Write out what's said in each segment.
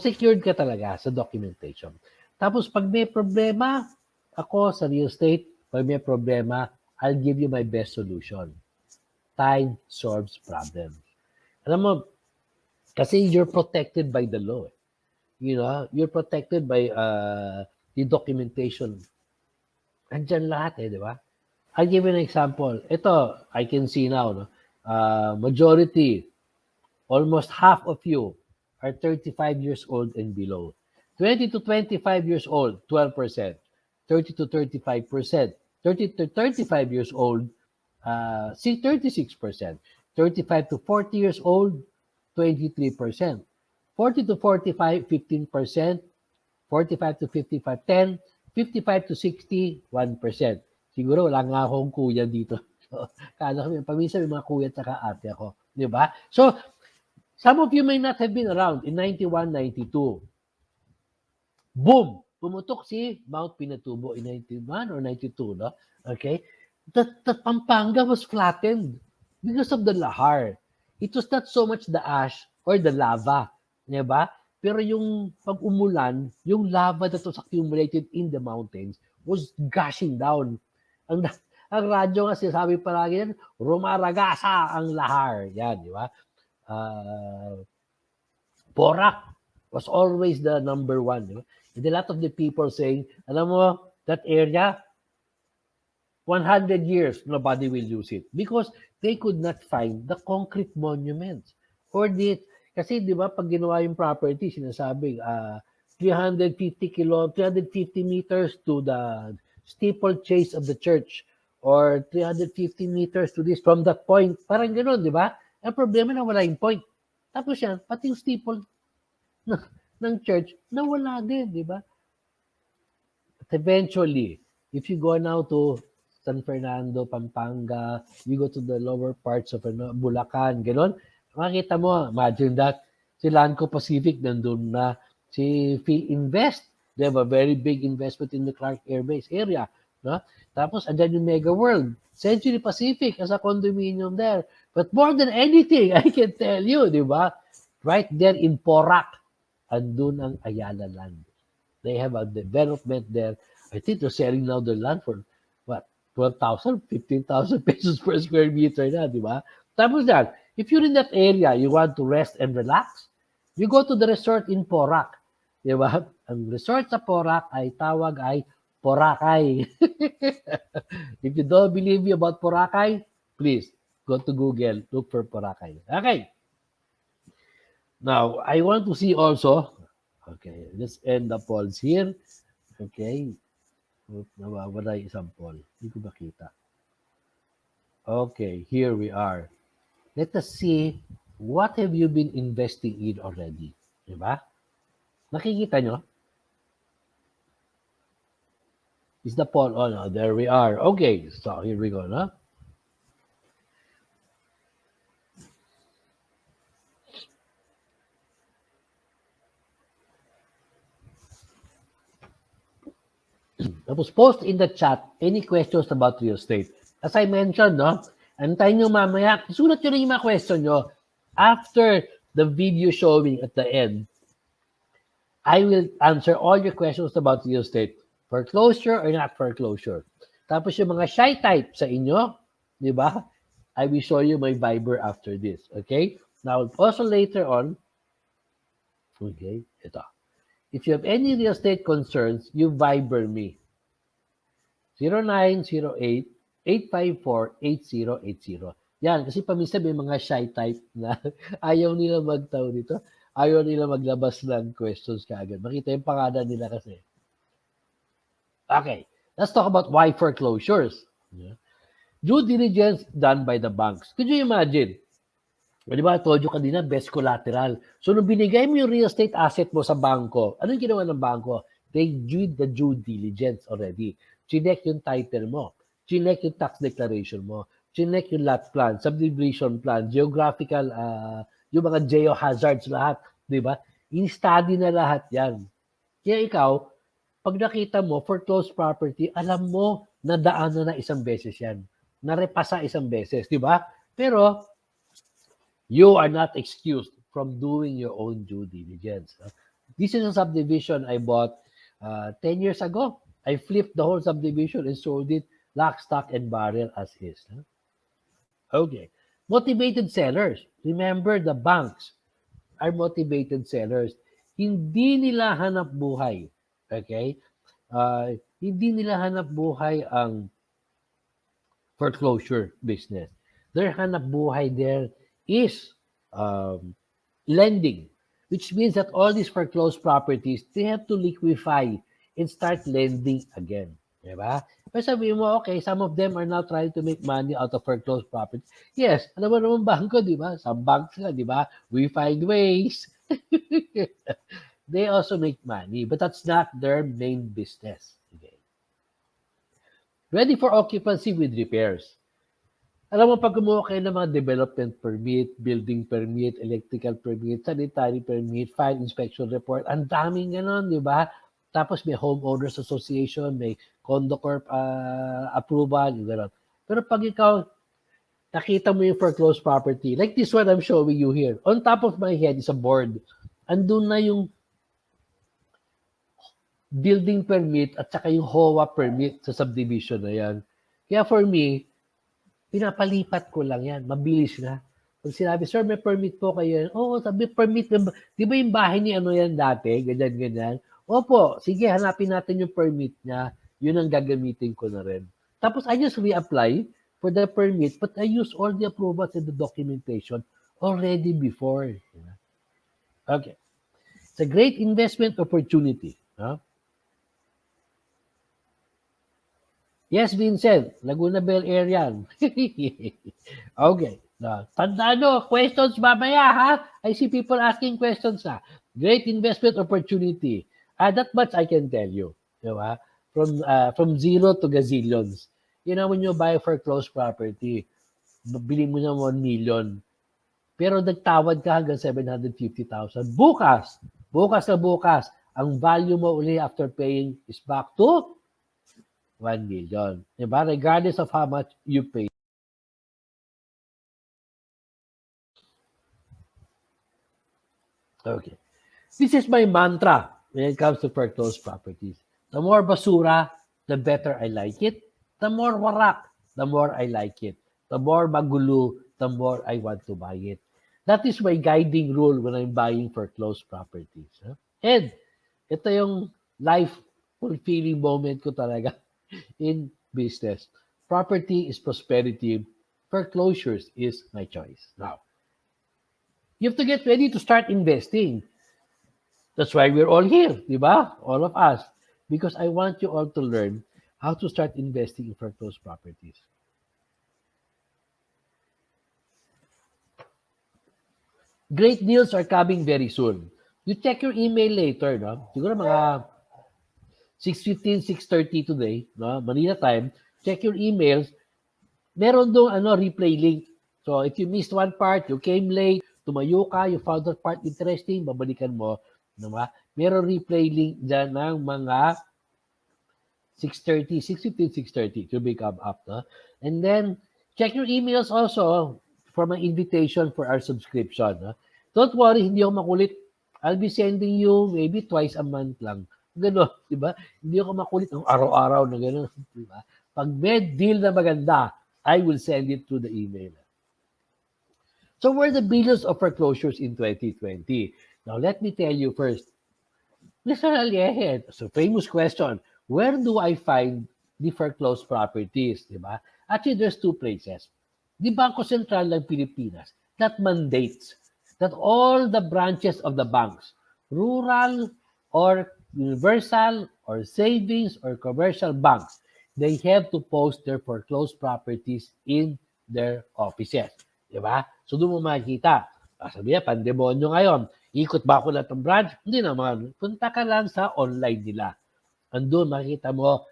secured ka talaga sa documentation. Tapos pag may problema, ako sa real estate, pag may problema, I'll give you my best solution. Time solves problems. Alam mo, kasi you're protected by the law. You know, you're protected by the documentation. Andyan lahat di ba? I'll give you an example. Ito, I can see now, no? Majority, almost half of you are 35 years old and below. 20 to 25 years old, 12%. 30 to 35%. 30 to 35 years old, 36%. 35 to 40 years old, 23%. 40 to 45, 15%. 45 to 55, 10. 55 to 60, 1%. Siguro wala nga akong kuya dito. So, kala ko, paminsan may mga kuya at saka ate ako. Di ba? So, some of you may not have been around in 91, 92. Boom! Pumutok si Mount Pinatubo in 91 or 92, no? Okay? The Pampanga was flattened because of the lahar. It was not so much the ash or the lava. Di ba? Pero yung pag umulan, yung lava that was accumulated in the mountains was gushing down. Ang radyo nga sinasabi palagi yan, rumaragasa ang lahar. Yan, di ba? Porac was always the number one. Di ba? And a lot of the people saying, alam mo, that area, 100 years, nobody will use it. Because they could not find the concrete monuments. Kasi di ba, pag ginawa yung property, sinasabing 350 meters to the steeplechase of the church or 350 meters to this from that point. Parang gano'n, di ba? Ang problema na wala yung point. Tapos yan, pati yung steeple ng church, nawala din, di ba? But eventually, if you go now to San Fernando, Pampanga, you go to the lower parts of Bulacan, gano'n, makikita mo, imagine that, si Lanco Pacific nandun na, si Invest, they have a very big investment in the Clark Air Base area. No? Tapos, andyan yung Mega World, Century Pacific as a condominium there. But more than anything, I can tell you, di ba? Right there in Porac, andun ang Ayala Land. They have a development there. I think they're selling now the land for, what, 12,000, 15,000 pesos per square meter na, di ba? Tapos yan, if you're in that area, you want to rest and relax, you go to the resort in Porac. Di ba? Ang resort sa Porac ay tawag ay Boracay. If you don't believe me about Boracay, please go to Google, look for Boracay. Okay. Now, I want to see also, okay, let's end the polls here. Okay. Nawawala yung isang poll. Hindi ko makita. Okay, here we are. Let us see what have you been investing in already. Diba? Nakikita nyo? Is the poll on? Oh, there we are. Okay, so here we go. No? Tapos post in the chat any questions about real estate. As I mentioned, no? Antayin nyo mamaya. Sulat nyo rin yung mga question nyo. After the video showing at the end, I will answer all your questions about real estate. Foreclosure or not foreclosure. Tapos yung mga shy type sa inyo, di ba? I will show you my Viber after this. Okay? Now, also later on, okay, ito. If you have any real estate concerns, you Viber me. 0908-854-8080. Yan, kasi paminsan may mga shy type na ayaw nila magtaw dito. Ayaw nila maglabas ng questions kaagad. Makita yung pangalan nila kasi. Okay, let's talk about why foreclosures. Yeah. Due diligence done by the banks. Could you imagine? Di ba, I told you kanina, best collateral. So, nung binigay mo yung real estate asset mo sa banko, anong ginawa ng banko? They did the due diligence already. Chinek yung title mo. Chinek yung tax declaration mo. Chinek yung lot plan, subdivision plan, geographical, yung mga geohazards lahat. Di ba? In-study na lahat yan. Kaya ikaw, pag nakita mo, foreclosed property, alam mo, nadaanan na isang beses yan. Narepasa isang beses. Di ba? Pero, you are not excused from doing your own due diligence. This is a subdivision I bought 10 years ago. I flipped the whole subdivision and sold it lock, stock, and barrel as is. Okay. Motivated sellers. Remember, the banks are motivated sellers. Hindi nila hanap buhay. Okay? Hindi nila hanap buhay ang foreclosure business. Their hanap buhay there is lending, which means that all these foreclosed properties, they have to liquefy and start lending again. Diba? Pero sabihin mo, okay, some of them are now trying to make money out of foreclosed properties. Yes, alam mo naman bangko, di ba? Some banks nga, di ba? We find ways. They also make money, but that's not their main business. Okay. Ready for occupancy with repairs. Alam mo, pag kumuha kayo ng mga development permit, building permit, electrical permit, sanitary permit, fire inspection report, ang daming ganon, di ba? Tapos may homeowners association, may condo corp approval, gano'n. Pero pag ikaw, nakita mo yung foreclosed property, like this one I'm showing you here, on top of my head is a board. Andun na yung building permit at saka yung HOA permit sa subdivision na yan. Kaya for me, pinapalipat ko lang yan. Mabilis na. Pag sinabi, sir, may permit po kayo. Oo, sabi, permit. Di ba yung bahay ni ano yan dati? Ganyan, ganyan. Opo, sige, hanapin natin yung permit niya. Yun ang gagamitin ko na rin. Tapos, I just reapply for the permit, but I use all the approvals and the documentation already before. Okay. It's a great investment opportunity. Huh? Yes, Vincent. Laguna Bell area. Okay. Tandaan nyo, questions mamaya, ha? I see people asking questions, ha? Great investment opportunity. That much I can tell you. Diba? From zero to gazillions. You know, when you buy foreclosed property, bili mo na 1 million. Pero nagtawad ka hanggang 750,000. Bukas na bukas, ang value mo uli after paying is back to 1 million. Diba? Regardless of how much you pay. Okay. This is my mantra when it comes to foreclosed properties. The more basura, the better I like it. The more warak, the more I like it. The more magulo, the more I want to buy it. That is my guiding rule when I'm buying foreclosed properties. And ito yung life-fulfilling moment ko talaga in business. Property is prosperity. Foreclosures is my choice. Now, you have to get ready to start investing. That's why we're all here, di ba? All of us. Because I want you all to learn how to start investing in foreclosed properties. Great deals are coming very soon. You check your email later, no? Siguro mga 6:15, 6:30 today, no? Manila time. Check your emails. Meron doon replay link. So if you missed one part, you came late, tumayo ka, you found that part interesting, babalikan mo. Diba? Meron replay link dyan ng mga 6:30, 6:15, 6:30 to become up. No? And then, check your emails also for my invitation for our subscription. No? Don't worry, hindi ako makulit. I'll be sending you maybe twice a month lang. Gano'n, di ba? Hindi ako makulit ng araw-araw na gano'n. Di ba? Pag may deal na maganda, I will send it through the email. So, were the billions of foreclosures in 2020? Now, let me tell you first. Mr. Alleje, so famous question, where do I find the foreclosed properties? Diba? Actually, there's two places. The Bangko Sentral ng Pilipinas that mandates that all the branches of the banks, rural or universal or savings or commercial banks, they have to post their foreclosed properties in their offices. Diba? So, doon mo makikita. Sabi niya, pandemonyo ngayon. Ikot ba ako lahat ng branch? Hindi naman. Punta ka lang sa online nila. Andun, makikita mo,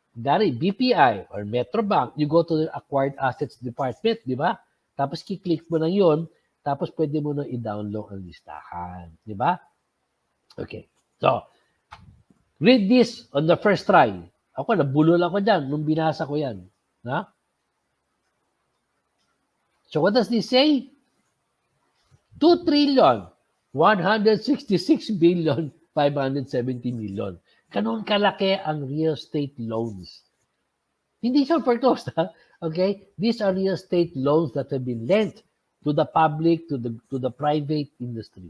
dari, BPI or Metrobank, you go to the Acquired Assets Department, di ba? Tapos, kiklik mo na yun. Tapos, pwede mo na i-download ang listahan. Di ba? Okay. So, read this on the first try. Ako, nabulol ako dyan nung binasa ko yan. Ha? So, what does this say? 2 trillion 166 billion 570 million. Ganun kalaki ang real estate loans. Hindi siya foreclosed, ha? Okay? These are real estate loans that have been lent to the public, to the private industry.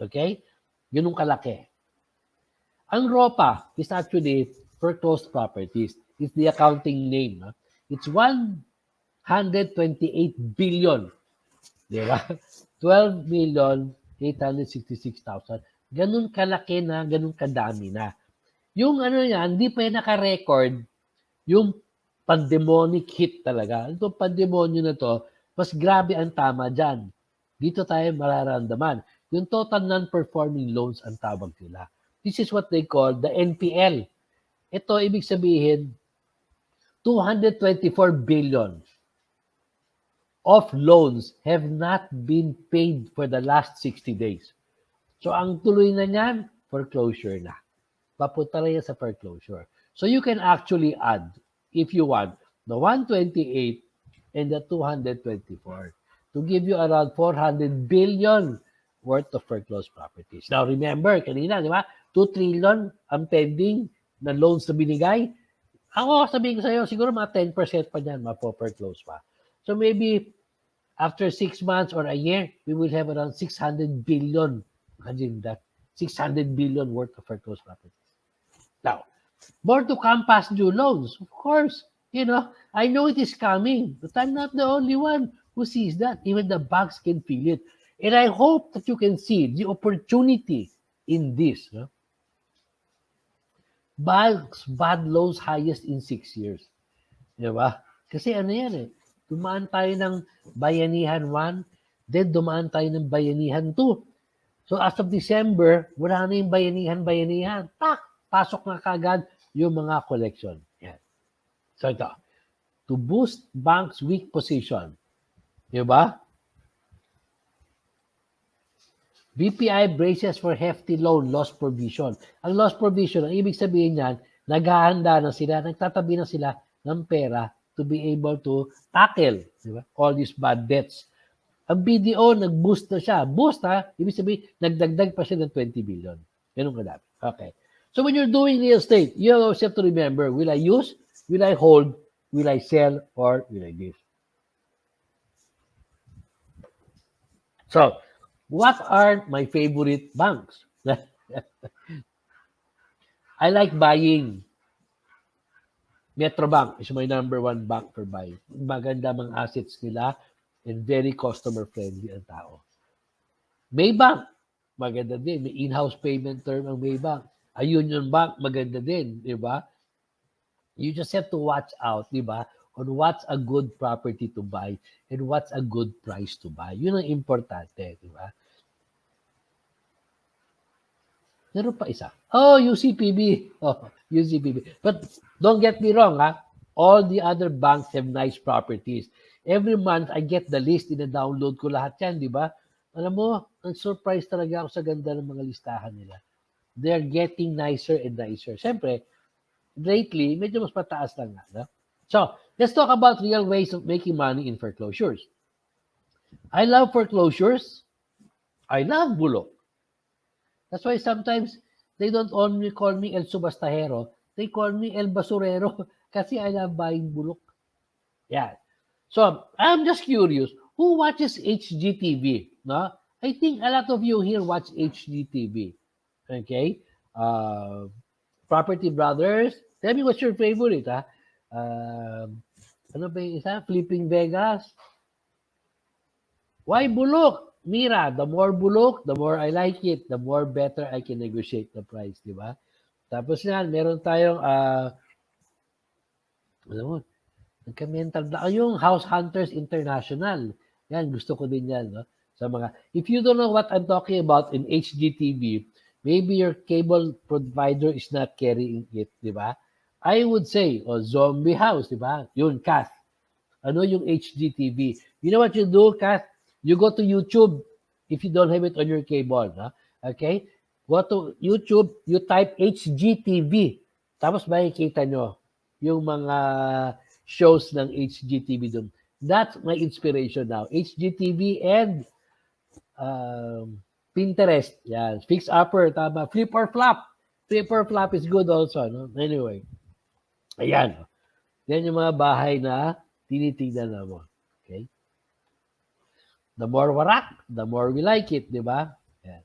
Okay? Ganun kalaki. Ang ROPA is actually foreclosed properties. It's the accounting name. Ha? It's 128 billion. Di ba? 12,866,000. Ganun kalaki na, ganun kadami na. Yung ano yan, hindi pa yan naka-record yung pandemonic hit talaga. Itong pandemonyo na to, mas grabe ang tama dyan. Dito tayo mararamdaman. Yung total non-performing loans ang tawag nila. This is what they call the NPL. Ito, ibig sabihin, 224 billion of loans have not been paid for the last 60 days. So, ang tuloy na niyan, foreclosure na. Papunta na yan sa foreclosure. So, you can actually add, if you want, the 128 and the 224 to give you around 400 billion worth of foreclosed properties. Now, remember, kanina, di ba? 2 trillion ang pending na loans na binigay. Ako, sabihin ko sa iyo, siguro mga 10% pa dyan, mapo-foreclose pa. So, maybe after 6 months or a year, we will have around 600 billion. Imagine that. 600 billion worth of foreclosed properties. Now, more to come past due loans. Of course, I know it is coming, but I'm not the only one who sees that. Even the banks can feel it. And I hope that you can see the opportunity in this. No? Banks, bad loans highest in 6 years. Di ba? Kasi ano yan dumaan tayo ng Bayanihan 1, then dumaan tayo ng Bayanihan 2. So as of December, wala na yung Bayanihan. Pasok na kagad yung mga collection. Yan. So ito, to boost banks' weak position. Di ba? BPI braces for hefty loan loss provision. Ang loss provision, ang ibig sabihin niyan, naghahanda na sila, nagtatabi na sila ng pera to be able to tackle diba? All these bad debts. Ang BDO, nag-boost na siya. Boost ibig sabihin, nagdagdag pa siya ng 20 billion. Ganun kadami. Okay. So when you're doing real estate, you always have to remember, will I use, will I hold, will I sell, or will I give? So, what are my favorite banks? I like buying. Metrobank is my number 1 bank for buying. Maganda mga assets nila and very customer-friendly ang tao. Maybank, maganda din. May in-house payment term ang Maybank. A Union Bank, maganda din. Di ba? You just have to watch out, di ba? On what's a good property to buy and what's a good price to buy. Yun ang importante, di ba? Meron pa isa. Oh, UCPB. Oh, UCPB. But don't get me wrong, all the other banks have nice properties. Every month, I get the list, ina-download ko lahat yan, di ba? Alam mo, ang surprise talaga ako sa ganda ng mga listahan nila. They're getting nicer and nicer. Siyempre, lately, medyo mas mataas lang nga. No? So, let's talk about real ways of making money in foreclosures. I love foreclosures. I love bulok. That's why sometimes they don't only call me El Subastahero, they call me El Basurero kasi I love buying bulok. Yeah. So, I'm just curious, who watches HGTV? No? I think a lot of you here watch HGTV. Okay? Property Brothers. Tell me what's your favorite, ano ba yung isa? Flipping Vegas. Why bulok? Mira, the more bulok, the more I like it, the more better I can negotiate the price, di ba? Tapos yan, meron tayong, alam mo, nagka-mental na, yung House Hunters International. Yan, gusto ko din yan, no? Sa mga, if you don't know what I'm talking about in HGTV, maybe your cable provider is not carrying it, di ba? I would say, Zombie House, di ba? Yun, Kath. Ano yung HGTV? You know what you do, Kath? You go to YouTube if you don't have it on your cable. Okay? Go to YouTube, you type HGTV. Tapos makikita nyo yung mga shows ng HGTV doon. That's my inspiration now. HGTV and Pinterest. Yan. Fix upper. Tama. Flip or flop. Flip or flop is good also. No? Anyway. Ayan. Yan yung mga bahay na tinitignan na mo. Okay? The more warak, the more we like it. Di ba? Yan.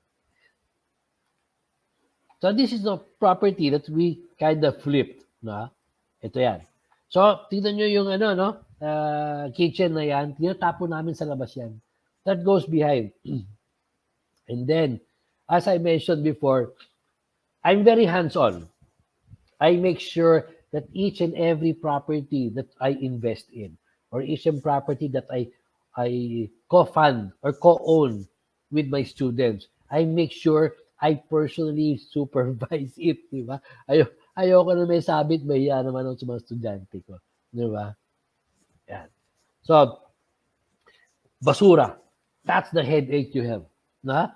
So this is the property that we kind of flipped. No? Ito yan. So, tingnan nyo yung kitchen na yan. Tinatapon namin sa labas yan. That goes behind. And then, as I mentioned before, I'm very hands-on. I make sure that each and every property that I invest in, or each and property that I co-fund or co-own with my students, I make sure I personally supervise it, di ba? Ayoko na may sabit, mahiya naman ako sa mga estudyante ko, di ba? Yan. So, basura. That's the headache you have. Na?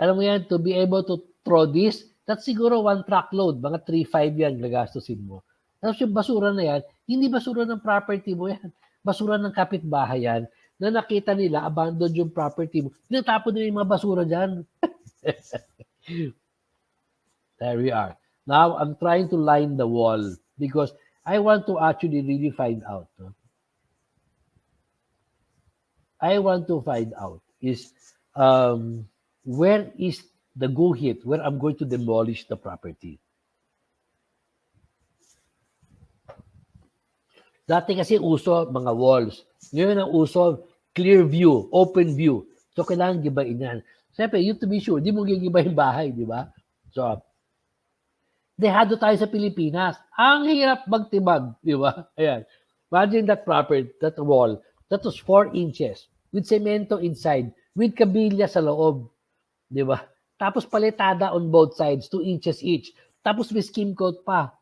Alam mo yan, to be able to throw this, that's siguro 1 truckload, mga 3-5 yan, gagastusin mo. Tapos yung basura na yan, hindi basura ng property mo yan. Basura ng kapitbahay yan, na nakita nila, abandoned yung property mo. Tinatapon nila yung mga basura dyan. There we are. Now, I'm trying to line the wall because I want to actually really find out. No? I want to find out is where is the go-hit where I'm going to demolish the property. Dati kasi uso mga walls. Ngayon ang uso clear view, open view. So, kailangan gibain yan. Siyempre, you to be sure, di mo gigiba yung bahay, di ba? So, dehado tayo sa Pilipinas. Ang hirap magtibag, di ba? Ayan. Imagine that property, that wall, that was 4 inches with cemento inside, with kabilya sa loob, di ba? Tapos palitada on both sides, 2 inches each. Tapos may skim coat pa.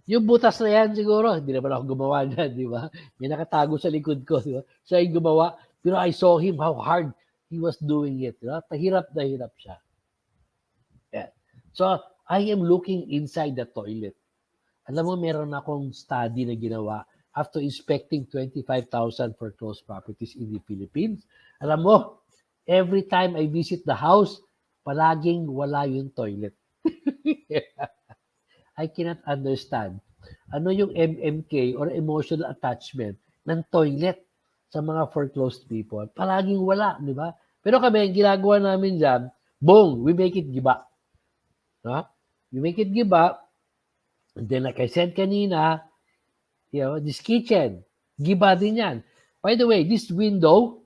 Yung butas na yan siguro, hindi naman ako gumawa niyan, di ba? May nakatago sa likod ko, di ba? Siya yung gumawa. Pero I saw him how hard he was doing it. Di ba? Tahirap na hirap siya. Yeah. So, I am looking inside the toilet. Alam mo, meron akong study na ginawa after inspecting 25,000 foreclosed properties in the Philippines. Alam mo, every time I visit the house, palaging wala yung toilet. I cannot understand ano yung MMK or emotional attachment ng toilet sa mga foreclosed people. Palaging wala, di ba? Pero kami, ginagawa namin dyan, boom, we make it giba. No? We make it giba. And then like I said kanina, this kitchen, giba din yan. By the way, this window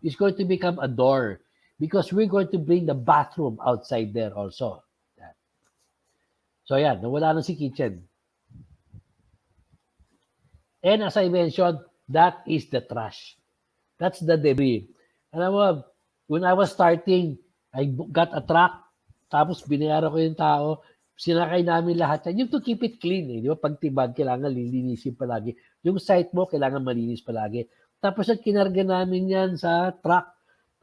is going to become a door because we're going to bring the bathroom outside there also. So yan, nawala na si kitchen. And as I mentioned, that is the trash. That's the debris. Alam mo, when I was starting, I got a truck, tapos binayaran ko yung tao, sinakay namin lahat yan. Yung to keep it clean, di ba? Pagtibag, kailangan lilinisin palagi. Yung site mo, kailangan malinis palagi. Tapos ang kinarga namin yan sa truck.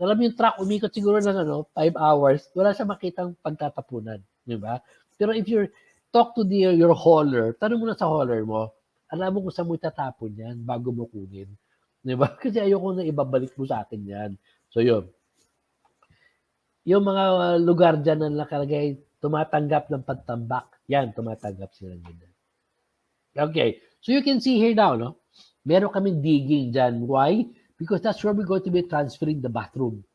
Alam mo yung truck, umikot siguro ng 5 hours, wala siya makitang pagtatapunan. Di ba? Pero if you talk to your hauler, tanong mo na sa hauler mo, alam mo kung saan mo itatapon yan bago mo kunin. Di ba? Kasi ayoko na ibabalik mo sa akin yan. So yun. Yung mga lugar dyan na nakalagay, tumatanggap ng pagtambak. Yan, tumatanggap sila dyan. Okay. So you can see here now, no? Meron kaming digging dyan. Why? Because that's where we're going to be transferring the bathroom.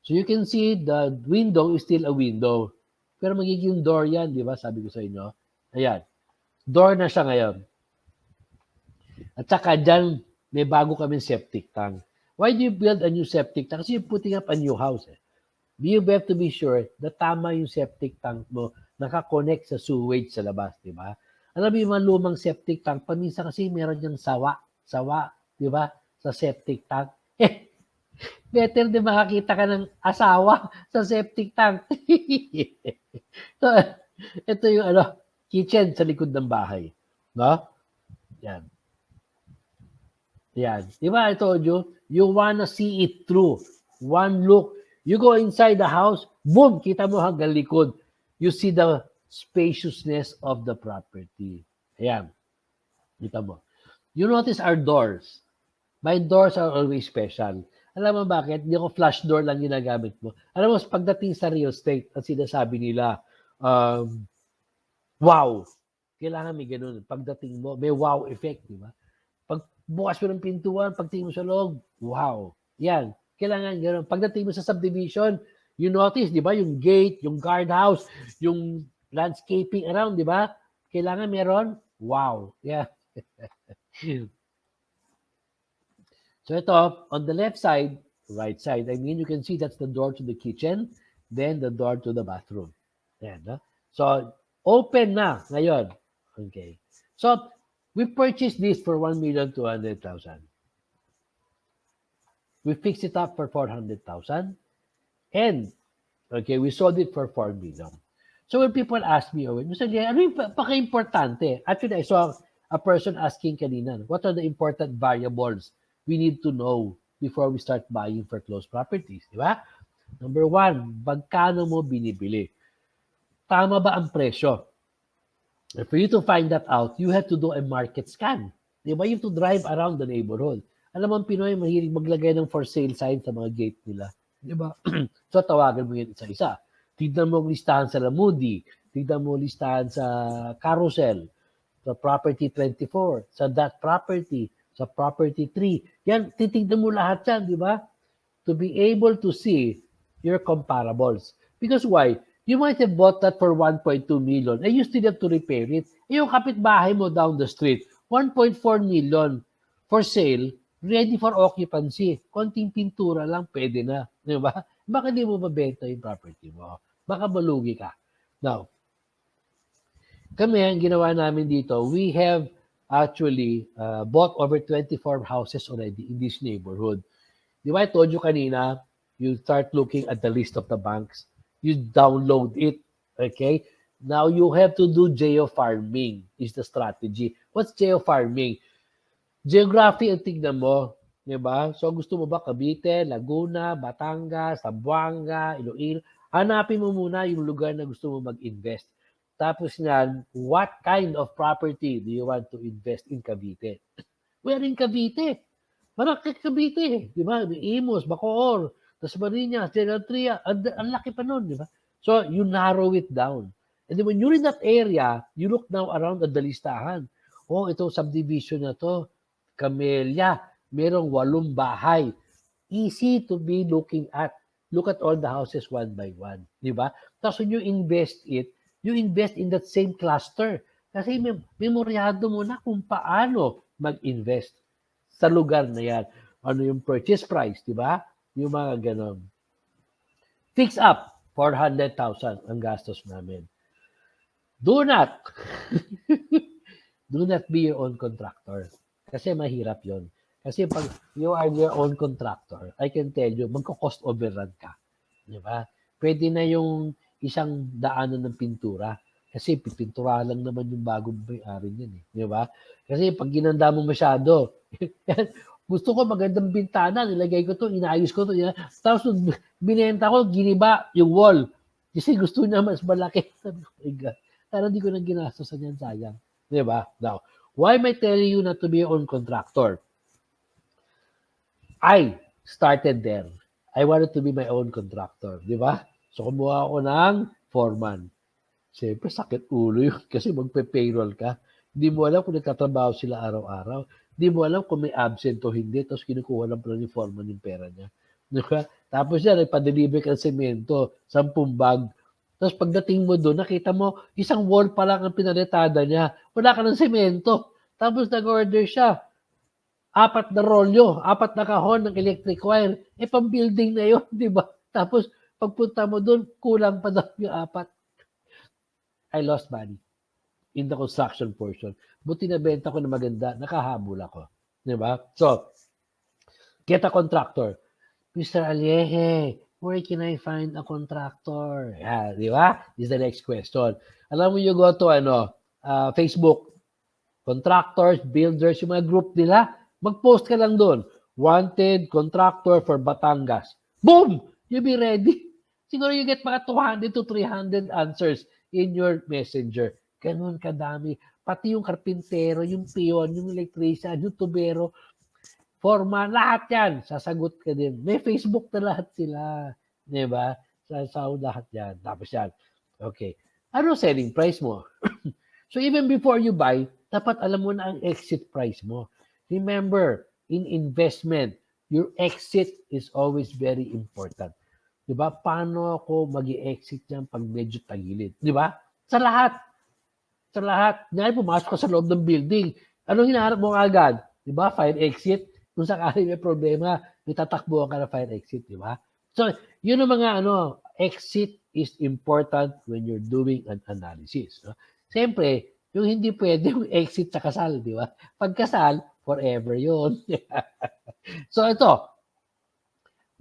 So you can see the window is still a window. Pero magiging door yan, di ba? Sabi ko sa inyo. Ayan. Door na siya ngayon. At saka dyan, may bago kaming septic tank. Why do you build a new septic tank? Kasi you're putting up a new house. You have to be sure na tama yung septic tank mo nakakonect sa sewage sa labas, di ba? Alam mo yung mga lumang septic tank, paminsan kasi meron yung sawa, di ba? Sa septic tank. Better din makakita ka ng asawa sa septic tank. So, ito yung kitchen sa likod ng bahay. No? Yan. Yan. Di ba I told you, you wanna see it through. One look. You go inside the house, boom, kita mo hanggang likod. You see the spaciousness of the property. Ayan. Kita mo. You notice our doors. My doors are always special. Alam mo bakit? Hindi ako flash door lang ginagamit mo. Alam mo, pagdating sa real estate, ang sinasabi nila, wow. Kailangan may ganun. Pagdating mo, may wow effect, di ba? Pag bukas mo ng pintuan, pagtingin mo sa loob, wow. Yan. Kailangan ganun. Pagdating mo sa subdivision, you notice, di ba, yung gate, yung guardhouse, yung landscaping around, di ba? Kailangan meron, wow. Yeah. So ito, on the left side, right side, I mean, you can see that's the door to the kitchen, then the door to the bathroom. Ayan, no? So, open na ngayon. Okay. So, we purchased this for 1,200,000. We fixed it up for 400,000. And, okay, we sold it for 4 million. So when people ask me, Mr. Lee, ano yung paka-importante? Actually, I saw a person asking kanina, what are the important variables we need to know before we start buying foreclosed properties? Di ba? Number one, magkano mo binibili? Tama ba ang presyo? And for you to find that out, you have to do a market scan. Di ba? You have to drive around the neighborhood. Alam mo, ang Pinoy, mahilig maglagay ng for sale sign sa mga gate nila. Di ba? So, tawagan mo yun isa-isa. Tignan mo ang listahan sa Lamudi. Tignan mo ang listahan sa Carousel, sa Property 24, sa That Property, sa Property 3. Yan, titignan mo lahat yan, di ba? To be able to see your comparables. Because why? You might have bought that for 1.2 million and you still have to repair it. E yung kapitbahay mo down the street, 1.4 million for sale, ready for occupancy. Konting pintura lang, pwede na. Di ba? Baka di mo mabenta yung property mo. Baka malugi ka. Now, kami, ang ginawa namin dito, we have actually bought over 24 houses already in this neighborhood. Di ba I told you kanina, you start looking at the list of the banks, you download it, okay? Now you have to do geofarming is the strategy. What's geofarming? Geography ang tignan mo, di ba? So gusto mo ba Cavite, Laguna, Batangas, Zamboanga, Iloilo? Hanapin mo muna yung lugar na gusto mo mag-invest. Tapos yan, what kind of property do you want to invest in Cavite? We're in Cavite. Marami Cavite, di ba? Imus, Bacoor, Tasmariñas, General Tria, ang laki pa nun, di ba? So you narrow it down. And then when you're in that area, you look now around at the listahan. Oh, itong subdivision na to, Camellia, merong 8 bahay. Easy to be looking at. Look at all the houses one by one. Di ba? Tapos when you invest it, you invest in that same cluster. Kasi memoryado mo na kung paano mag-invest sa lugar na yan. Ano yung purchase price, di ba? Yung mga ganon. Fix up, 400,000 ang gastos namin. Do not be your own contractor. Kasi mahirap yon. Kasi pag you are your own contractor, I can tell you, magko-cost overrun ka. Di ba? Pwede na yung isang daanan ng pintura. Kasi pipintura lang naman yung bagong may-ari niyan. Di ba? Kasi pag ginanda mo masyado, gusto ko magandang bintana, nilagay ko to, inayos ko to. Tapos binenta ko, giniba yung wall. Kasi gusto niya mas malaki. Sabi ko, my God, para di ko nang ginastos yan, sayang. Di ba? Now, why am I telling you not to be your own contractor? I started there. I wanted to be my own contractor. Di ba? So, kumuha ako ng foreman. Siyempre, sakit ulo yun kasi magpe-payroll ka. Hindi mo alam kung nagtatrabaho sila araw-araw. Hindi mo alam kung may absent o hindi. Tapos kinukuha lang pala ni foreman yung pera niya. Diba? Tapos yan, nagpa-deliver ka ng semento, 10 bag. Tapos pagdating mo doon, nakita mo, isang wall pa lang ang pinalitada niya. Wala ka ng semento. Tapos nag-order siya. 4 na rolyo, 4 na kahon ng electric wire. Pang-building na yun, di ba? Tapos pagpunta mo doon, kulang pa daw yung 4. I lost money in the construction portion. Buti na benta ko na maganda, nakahabol ako. Di ba? So, get a contractor. Mr. Alleje, where can I find a contractor? Yeah, di ba? This is the next question. Alam mo, you go to Facebook, contractors, builders, yung mga group nila, mag-post ka lang doon. Wanted contractor for Batangas. Boom! You be ready. Siguro you get mga 200 to 300 answers in your messenger. Ganun kadami. Pati yung karpintero, yung piyon, yung electrician, yung tubero. forma, lahat yan, sasagot ka din. May Facebook na lahat sila. Di ba? Sasaw lahat yan. Tapos yan. Okay. Ano selling price mo? So even before you buy, dapat alam mo na ang exit price mo. Remember, in investment, your exit is always very important. Di ba? Paano ako mag-exit niyan pag medyo tagilid? Di ba? Sa lahat. Sa lahat. Ngayon, pumasok ka sa loob ng building. Anong hinaharap mo agad? Di ba? Fire exit. Kung sakali may problema, may tatakbuhan ka na fire exit. Di ba? So, yun ang mga exit is important when you're doing an analysis. No? Siyempre, yung hindi pwede yung exit sa kasal. Di ba? Pag kasal, forever yun. So, ito.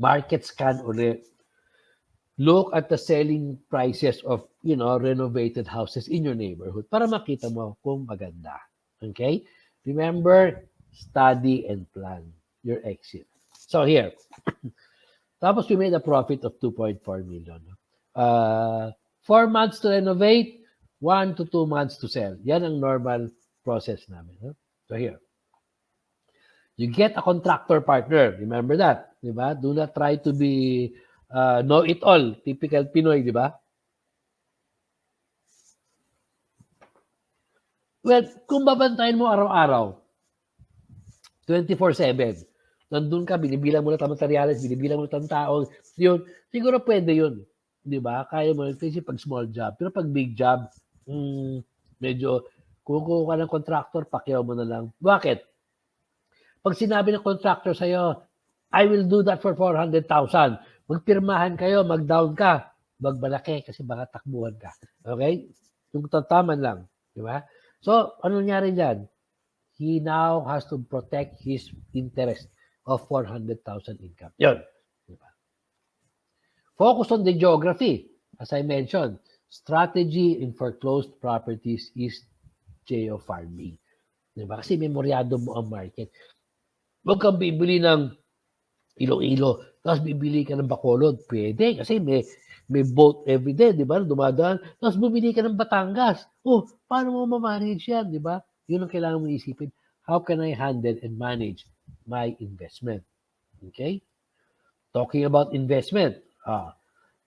Market scan ulit. Look at the selling prices of, renovated houses in your neighborhood para makita mo kung maganda. Okay? Remember, study and plan your exit. So here, tapos we made a profit of 2.4 million. 4 months to renovate, 1 to 2 months to sell. Yan ang normal process namin. So here, you get a contractor partner. Remember that, di ba? Do not try to be know-it-all. Typical Pinoy, di ba? Well, kung babantayan mo araw-araw, 24/7, nandun ka, binibilang mo na materyales, binibilang mo na tao, yun, siguro pwede yun. Di ba? Kaya mo, kasi pag small job. Pero pag big job, medyo, kung ka ng contractor, pakyaw mo na lang. Bakit? Pag sinabi ng contractor sa'yo, I will do that for 400,000. Magpirmahan kayo, mag-down ka. Magbalaki kasi baka takbuhan ka. Okay? Yung tataman lang. Di ba? So, ano nangyari dyan? He now has to protect his interest of 400,000 income. Yun. Di ba? Focus on the geography. As I mentioned, strategy in foreclosed properties is geo-farming. Di ba? Kasi memoryado mo ang market. Huwag kang bibili ng Iloilo, tapos bibili ka ng Bacolod. Pwede, kasi may boat everyday, di ba? Dumadaan. Tapos bumili ka ng Batangas. Oh, paano mo ma-manage yan, di ba? Yun ang kailangan mo isipin. How can I handle and manage my investment? Okay? Talking about investment.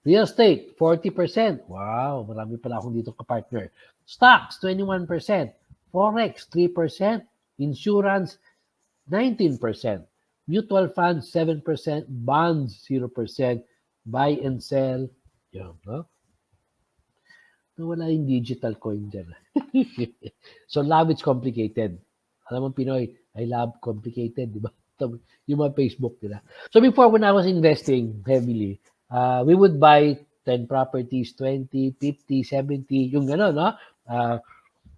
Real estate, 40%. Wow, marami pala akong dito ka-partner. Stocks, 21%. Forex, 3%. Insurance, 19%. Mutual funds, 7%. Bonds, 0%. Buy and sell. Yan, no? Wala yung digital coin dyan. So, love it's complicated. Alam mo, Pinoy, I love complicated, di ba? Yung mga Facebook nila. So, before when I was investing heavily, we would buy 10 properties, 20, 50, 70, yung gano'n, no?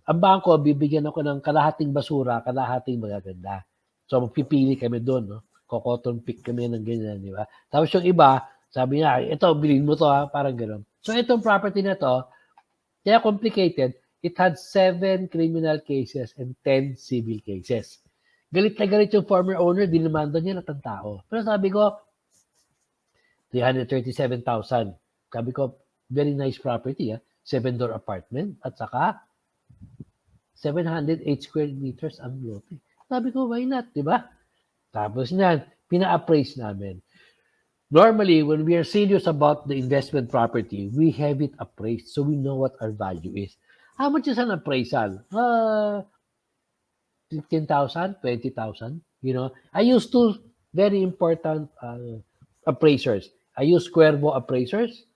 Ang bangko, bibigyan ako ng kalahating basura, kalahating magaganda. So, magpipili kami doon, no? Cotton pick kami ng ganyan, di ba? Tapos yung iba, sabi niya, ito, bilhin mo to, parang gano'n. So, itong property na to, kaya complicated, it had 7 criminal cases and 10 civil cases. Galit na galit yung former owner, dinamanda niya lahat ng tao. Pero sabi ko, 337,000. Sabi ko, very nice property, 7-door apartment, at saka 708 square meters ang lote. Sabi ko, why not, di ba? Tapos niyan, pina-appraise namin. Normally, when we are serious about the investment property, we have it appraised so we know what our value is. How much is an appraisal? 15,000, 20,000. I use two very important appraisers. I use Cuervo appraisers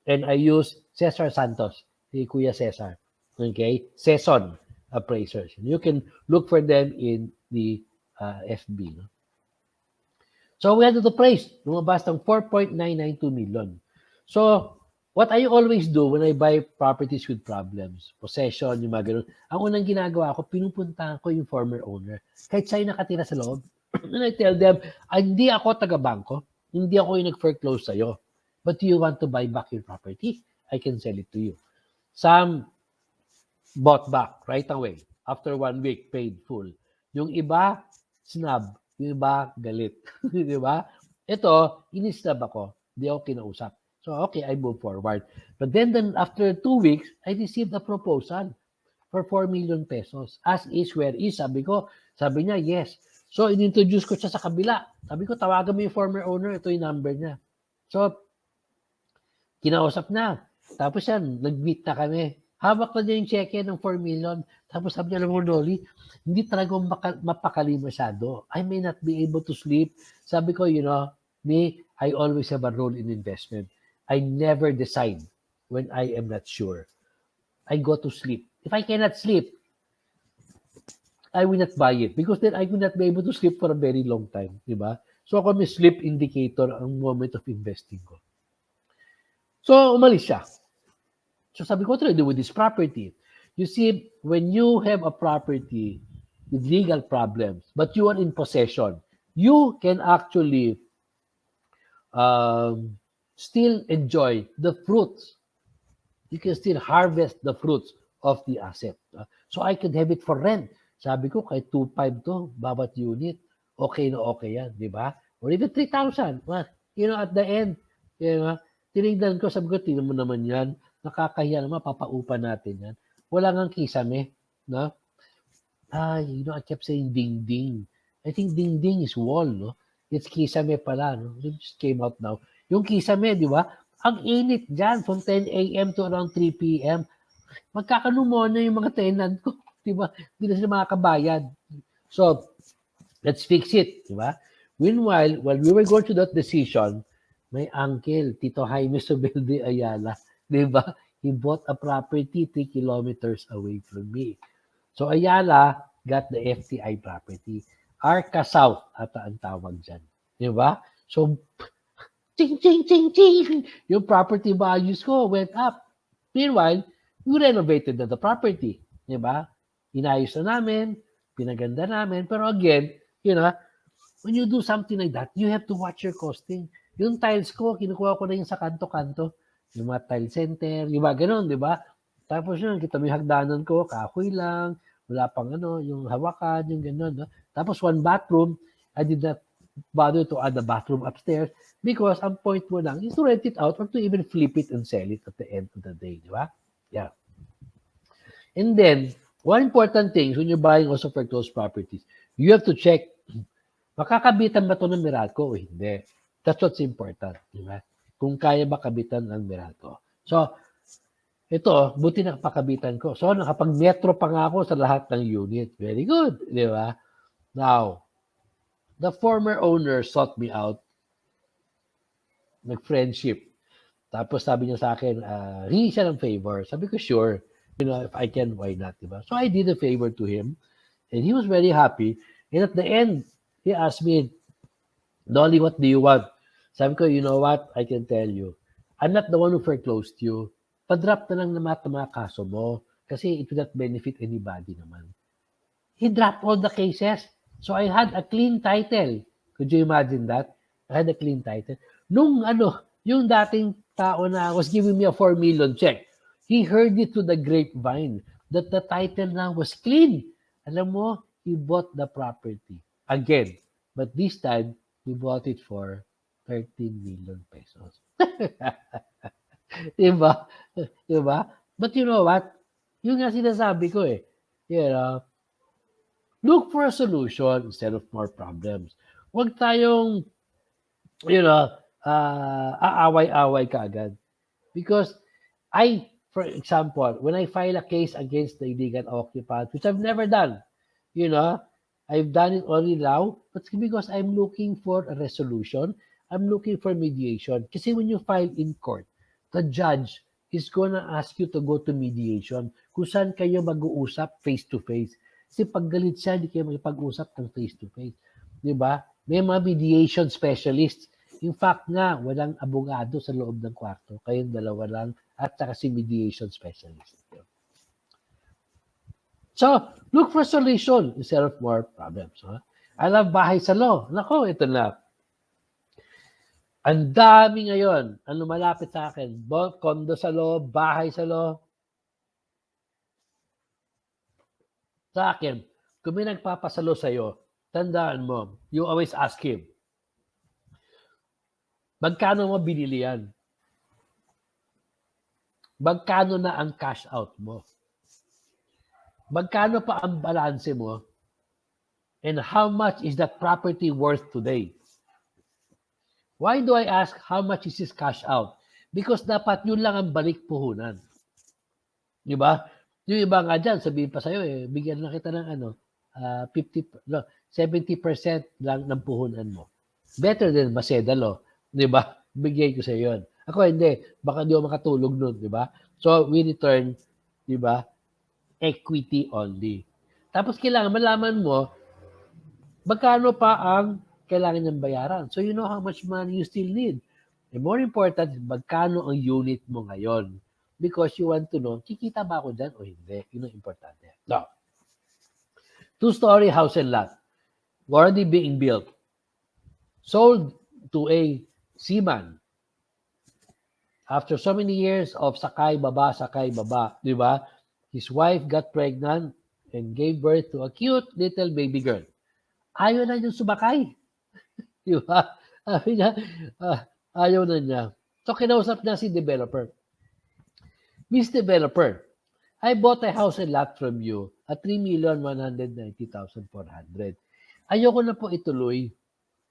and I use Cesar Santos, si Kuya Cesar. Okay? Saison appraisers. You can look for them in the FB. No? So, we had to appraise. Lumabas ng 4.992 million. So, what I always do when I buy properties with problems, possession, yung mga ganun, ang unang ginagawa ko, pinupuntahan ko yung former owner. Kahit sa'yo nakatira sa loob. And I tell them, hindi ako taga-bangko. Hindi ako yung nag-foreclose sa'yo. But do you want to buy back your property? I can sell it to you. Some bought back right away. After 1 week, paid full. Yung iba, snub. Yung iba, galit. Di ba? Ito, inisnab ako. Di ako kinausap. So, okay, I move forward. But then after 2 weeks, I received a proposal for 4 million pesos. As is, where is? Sabi niya, yes. So, inintroduce ko siya sa kabila. Sabi ko, tawagan mo yung former owner, ito yung number niya. So, kinausap na. Tapos yan, nag-meet na kami. Hawak na niya yung cheque ng 4 million. Tapos sabi niya, alam mo, Noli, hindi talaga mapakali masyado. I may not be able to sleep. Sabi ko, you know, me, I always have a role in investment. I never decide when I am not sure. I go to sleep. If I cannot sleep, I will not buy it because then I will not be able to sleep for a very long time. Diba? So ako may sleep indicator ang moment of investing ko. So umalis siya. So sabi ko, what do I do with this property? You see, when you have a property with legal problems, but you are in possession, you can actually still enjoy the fruits. You can still harvest the fruits of the asset. So I could have it for rent. Sabi ko, kahit 2.5 to, bawat unit, okay na okay yan, di ba? Or even 3,000. Well, you know, at the end, you know, tinignan ko, sabi ko, tingnan mo naman yan, nakakahiya naman, papaupa natin yan. Wala ngang kisame, no? You know, I kept saying ding-ding. I think ding-ding is wall, no? It's kisame pala, no? It just came out now. Yung kisame, di ba? Ang init dyan from 10 a.m. to around 3 p.m. Magkakanumonya yung mga tenant ko, di ba? Hindi na sila makakabayad. So, let's fix it, di ba? Meanwhile, while we were going through that decision, my uncle, Tito Jaime Sobelde Ayala, di ba? He bought a property 3 kilometers away from me. So, Ayala got the FTI property. Arca South, ata ang tawag dyan. Di ba? So, ching, ching, ching, ching. Yung property values ko went up. Meanwhile, we renovated the property. Di ba? Inayos na namin, pinaganda namin. Pero again, you know, when you do something like that, you have to watch your costing. Yung tiles ko, kinukuha ko na yung sa kanto-kanto. Yung mga tile center, yung mga ganun, di ba? Tapos yun, kita mo yung hagdanan ko, kahoy lang, wala pang ano, yung hawakan, yung ganun. No? Tapos one bathroom, I did not bother to add a bathroom upstairs because ang point mo lang is to rent it out or to even flip it and sell it at the end of the day, di ba? Yeah. And then, one important thing when you're buying also foreclosed properties, you have to check, makakabitan ba ito ng Meralco o hindi? That's what's important, di ba? Kung kaya ba kabitan ng Meralco. So, ito, buti nakapakabitan ko. So, nakapag-metro pa nga ako sa lahat ng unit. Very good, di ba? Now, the former owner sought me out, nag-friendship. Tapos sabi niya sa akin, hingi siya ng favor. Sabi ko, sure. You know, if I can, why not, di ba? So, I did a favor to him. And he was very happy. And at the end, he asked me, Dolly, what do you want? Sabi ko, you know what? I can tell you. I'm not the one who foreclosed you. Pa-drop na lang naman ang mga kaso mo. Kasi it will not benefit anybody naman. He dropped all the cases. So I had a clean title. Could you imagine that? I had a clean title. Nung yung dating tao na was giving me a 4 million check, he heard it to the grapevine that the title now was clean. Alam mo, he bought the property again. But this time, he bought it for 13 million pesos. Diba? Diba? But you know what? Yung nga sinasabi ko eh. You know, look for a solution instead of more problems. Huwag tayong, you know, aaway-away kaagad. Because for example, when I file a case against the illegal occupant, which I've never done, you know, I've done it only now, but because I'm looking for a resolution, I'm looking for mediation. Kasi when you file in court, the judge is gonna ask you to go to mediation kung saan kayo mag-uusap face-to-face. Kasi pag galit siya, hindi kayo makipag-usap ng face-to-face. Diba? May mga mediation specialists. In fact nga, walang abogado sa loob ng kwarto. Kayong dalawa lang at saka si mediation specialist. So, look for solution instead of more problems. Huh? I love bahay sa law. Nako, ito na. Ang dami ngayon ang lumalapit sa akin. Condo sa law, bahay sa law. Sa akin, kung may nagpapasalo sa'yo, tandaan mo, you always ask him, magkano mo binili yan? Magkano na ang cash out mo? Magkano pa ang balanse mo? And how much is that property worth today? Why do I ask how much is this cash out? Because dapat yun lang ang balik puhunan. Di ba? Yung iba nga dyan, sabihin pa sa'yo, bigyan lang kita ng 50, no, 70% lang ng puhunan mo. Better than masedalo. Di ba? Bigay ko sa'yo yun. Ako hindi. Baka di ako makatulog nun. Di ba? So, we return, di ba, equity only. Tapos kailangan malaman mo, magkano pa ang kailangan niyang bayaran. So, you know how much money you still need. And more important, magkano ang unit mo ngayon. Because you want to know, kikita ba ako dyan o hindi? Yun ang importante. Now, 2-story house and lot. Already being built. Sold to a seaman. After so many years of sakay, baba, di ba? His wife got pregnant and gave birth to a cute little baby girl. Ayaw na niyang sumakay. Di ba? Sabi niya, ayaw na niya. So, kinausap niya si developer. Miss Developer, I bought a house and lot from you at 3,190,400. Ayoko na po ituloy.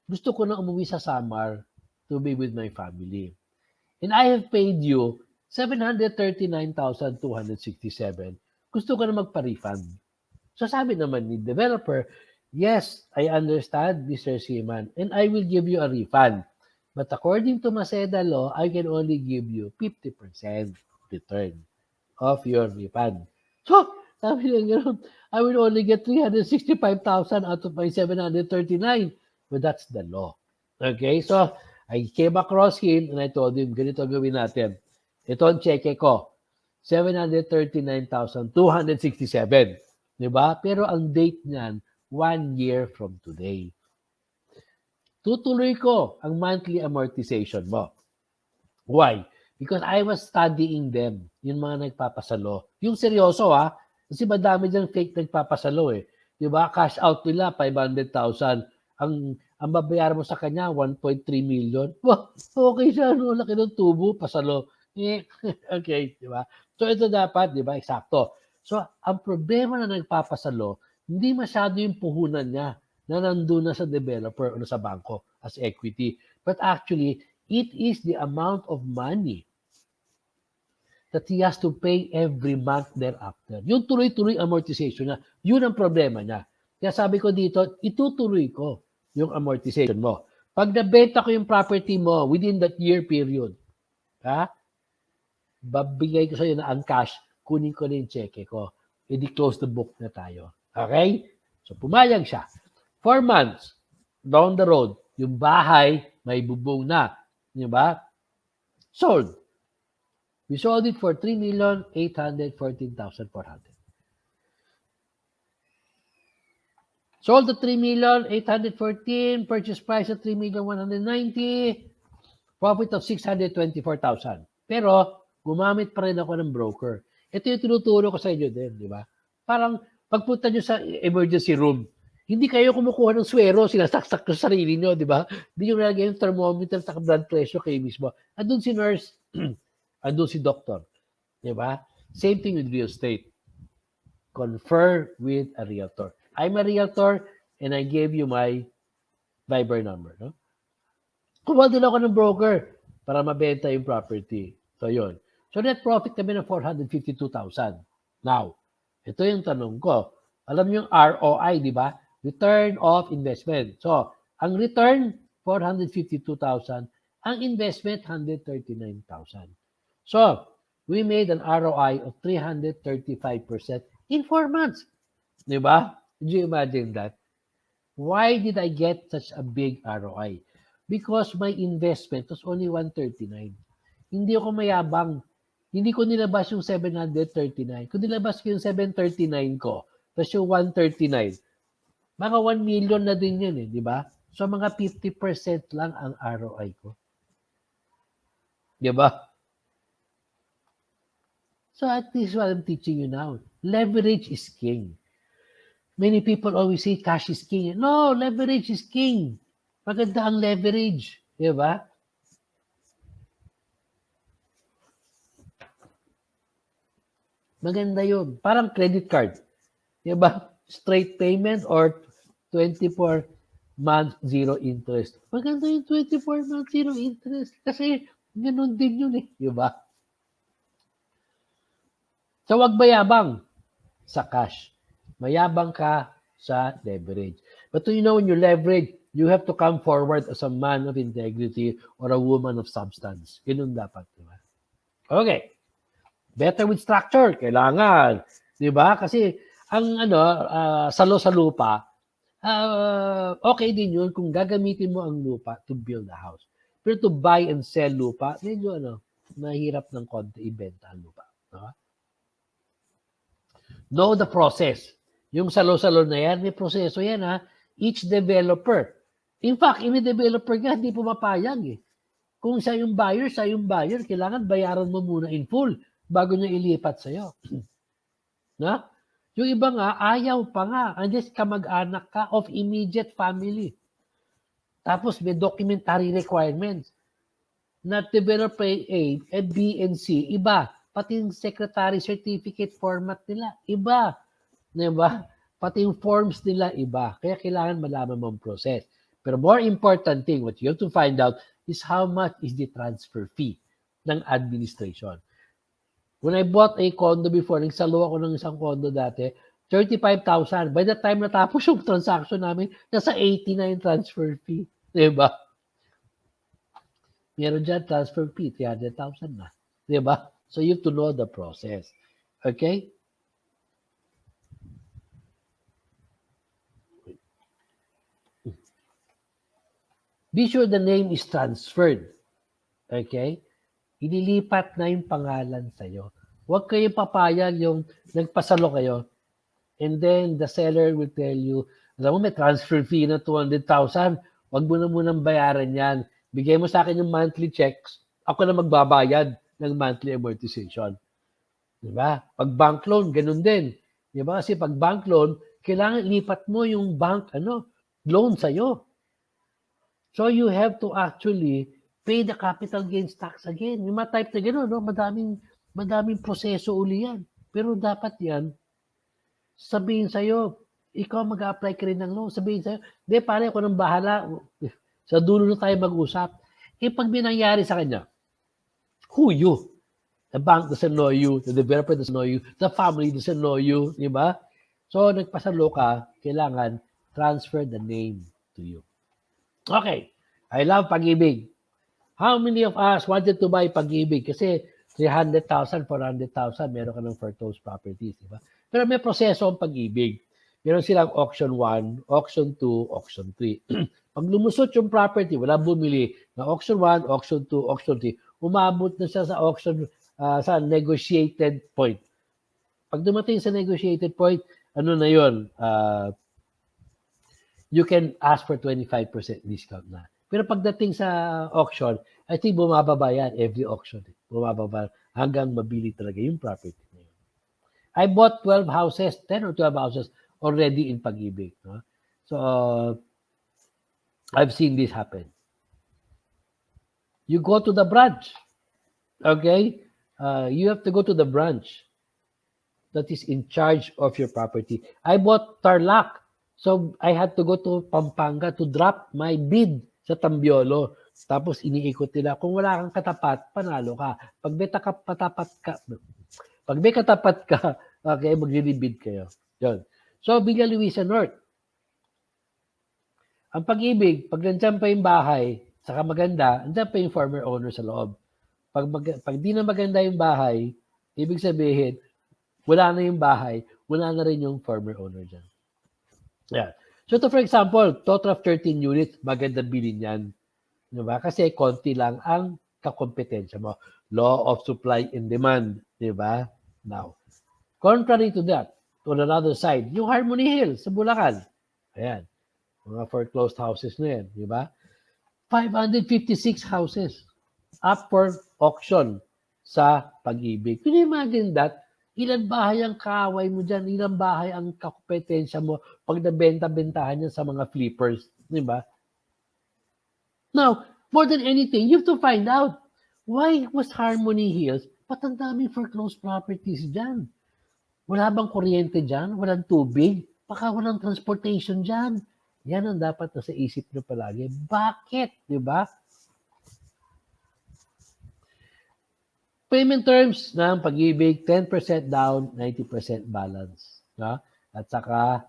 Gusto ko na umuwi sa Samar to be with my family. And I have paid you 739,267. Gusto ko na magpa-refund. So sabi naman ni developer, yes, I understand, Mr. Seaman, and I will give you a refund. But according to Maseda law, I can only give you 50% return of your refund. So, sabi niya gano'n, I will only get 365,000 out of my 739. But that's the law. Okay? So, I came across him and I told him, ganito gawin natin. Ito ang cheque ko. 739,267. Diba? Pero ang date niyan, 1 year from today. Tutuloy ko ang monthly amortization mo. Why? Because I was studying them, yung mga nagpapasalo. Yung seryoso kasi madami dyan fake nagpapasalo Diba? Cash out nila, 500,000. Ang babayaran mo sa kanya, 1.3 million. Wow, okay siya, laki ng tubo, pasalo. Okay, diba? So ito dapat, diba, eksakto. So, ang problema na nagpapasalo, hindi masyado yung puhunan niya na nandun na sa developer o sa bangko as equity. But actually, it is the amount of money that he has to pay every month thereafter. Yung tuloy-tuloy amortization niya, yun ang problema niya. Kaya sabi ko dito, itutuloy ko yung amortization mo. Pag nabenta ko yung property mo within that year period, babigay ko sa iyo na ang cash, kunin ko na yung cheque ko. Edi close the book na tayo. Okay? So pumayag siya. 4 months down the road, yung bahay may bubong na. Diba? Sold. We sold it for 3,814,400. Sold at 3,814,000, purchase price at 3,190,000, profit of 624,000. Pero, gumamit pa rin ako ng broker. Ito yung tinuturo ko sa inyo din, di ba? Parang, pagpunta nyo sa emergency room, hindi kayo kumukuha ng swero, sinasaksak nyo sa sarili nyo, di ba? Hindi nyo nalagay yung thermometer sa blood pressure kayo mismo. Andun si nurse, andun si doctor. Di ba? Same thing with real estate. Confer with a realtor. I'm a realtor and I gave you my Viber number. No? Kumuha din ako ng broker para mabenta yung property. So, yun. So, net profit kami ng 452,000. Now, ito yung tanong ko. Alam niyo yung ROI, di ba? Return of investment. So, ang return, 452,000. Ang investment, 139,000. So, we made an ROI of 335% in 4 months. Di ba? Did you imagine that? Why did I get such a big ROI? Because my investment was only 139. Hindi ako mayabang. Hindi ko nilabas yung 739. Kung nilabas ko yung 739 ko, tapos yung 139, mga 1 million na din yun di ba? So, mga 50% lang ang ROI ko. Di ba? So, at least what I'm teaching you now, leverage is king. Many people always say cash is king. No, leverage is king. Maganda ang leverage. Di ba? Maganda yun. Parang credit card. Di ba? Straight payment or 24 months zero interest. Maganda yung 24 months zero interest kasi ganun din yun eh, di ba? So, wag mayabang sa cash. Mayabang ka sa leverage. But you know, when you leverage, you have to come forward as a man of integrity or a woman of substance. Ganun dapat, di ba? Okay. Better with structure. Kailangan. Di ba? Kasi, ang salo sa lupa, okay din yun kung gagamitin mo ang lupa to build a house. Pero to buy and sell lupa, medyo mahirap ng konti ibenta ang lupa. No? Know the process. Yung salo-salo na yan, may proseso yan ha. Each developer. In fact, yung developer nga, hindi pumapayag eh. Kung siya yung buyer, kailangan bayaran mo muna in full bago niya ilipat sa'yo. Na? Yung iba nga, ayaw pa nga. Unless kamag-anak ka of immediate family. Tapos may documentary requirements. Na developer A and B and C, iba. Pati yung secretary certificate format nila, iba. Diba? Pati yung forms nila, iba. Kaya kailangan malaman mo ang process. Pero more important thing, what you have to find out is how much is the transfer fee ng administration. When I bought a condo before, nagsalo ako ng isang condo dati, 35,000. By the time natapos yung transaction namin, nasa 80 na yung transfer fee. Diba? Meron dyan transfer fee, 300,000 na. Diba? So you have to know the process. Okay? Be sure the name is transferred. Okay? Inilipat na yung pangalan sa'yo. Huwag kayo papayag yung nagpasalo kayo and then the seller will tell you, alam mo, may transfer fee na 200,000. Huwag mo na munang bayaran yan. Bigay mo sa akin yung monthly checks. Ako na magbabayad ng monthly amortization. Diba? Pag bank loan, ganun din. Diba? Kasi pag bank loan, kailangan lipat mo yung bank loan sa'yo. So you have to actually pay the capital gains tax again. Yung mga type na gano'n, no? Madaming proseso uli yan. Pero dapat yan, sabihin sa'yo, ikaw mag-apply ka rin ng loan. Sabihin sa'yo, hindi, pare, ako nang bahala. Sa dulo na tayo mag-usap. Eh, pag may nangyari sa kanya, who you? The bank doesn't know you. The developer doesn't know you. The family doesn't know you. Diba? So, nagpasalo ka, kailangan transfer the name to you. Okay. I love Pag-ibig. How many of us wanted to buy Pag-ibig? Kasi 300,000, 400,000, meron ka ng foreclosed properties. Diba? Pero may proseso ang Pag-ibig. Meron silang auction 1, auction 2, auction 3. Pag lumusot yung property, wala bumili na auction 1, auction 2, auction 3, umabot na siya sa auction, sa negotiated point. Pag dumating sa negotiated point, ano na yun? You can ask for 25% discount na. Pero pagdating sa auction, I think bumababa yan every auction. Bumababa hanggang mabili talaga yung property na yun. I bought 12 houses, 10 or 12 houses already in Pag-ibig. No? So, I've seen this happen. You go to the branch. Okay? You have to go to the branch that is in charge of your property. I bought Tarlac. So, I had to go to Pampanga to drop my bid sa Tambiolo. Tapos, iniikot nila. Kung wala kang katapat, panalo ka. Pag may katapat ka, okay, mag-bid kayo. Yun. So, Villa Luisa North. Ang Pag-ibig, pag nandiyan pa yung bahay, saka maganda, nandiyan pa yung former owner sa loob. Pag di na maganda yung bahay, ibig sabihin, wala na yung bahay, wala na rin yung former owner dyan. Yeah. So, for example, total of 13 units, maganda bilhin yan. Diba? Kasi konti lang ang kakompetensya mo. Law of supply and demand. Diba? Now, contrary to that, on another side, yung Harmony Hills sa Bulacan. Ayan. Mga foreclosed houses na yan. Diba? 556 houses up for auction sa Pag-ibig. Can you imagine that? Ilan bahay ang kaaway mo dyan? Ilan bahay ang kakompetensya mo pag nabenta-bentahan niya sa mga flippers? Diba? Now, more than anything, you have to find out why was Harmony Hills, ba't ang daming foreclosed properties dyan? Wala bang kuryente dyan? Walang tubig? Baka walang transportation dyan? Yan ang dapat nasa isip nyo palagi. Bakit? Di ba? Payment terms ng pag-ibig, 10% down, 90% balance. No? At saka,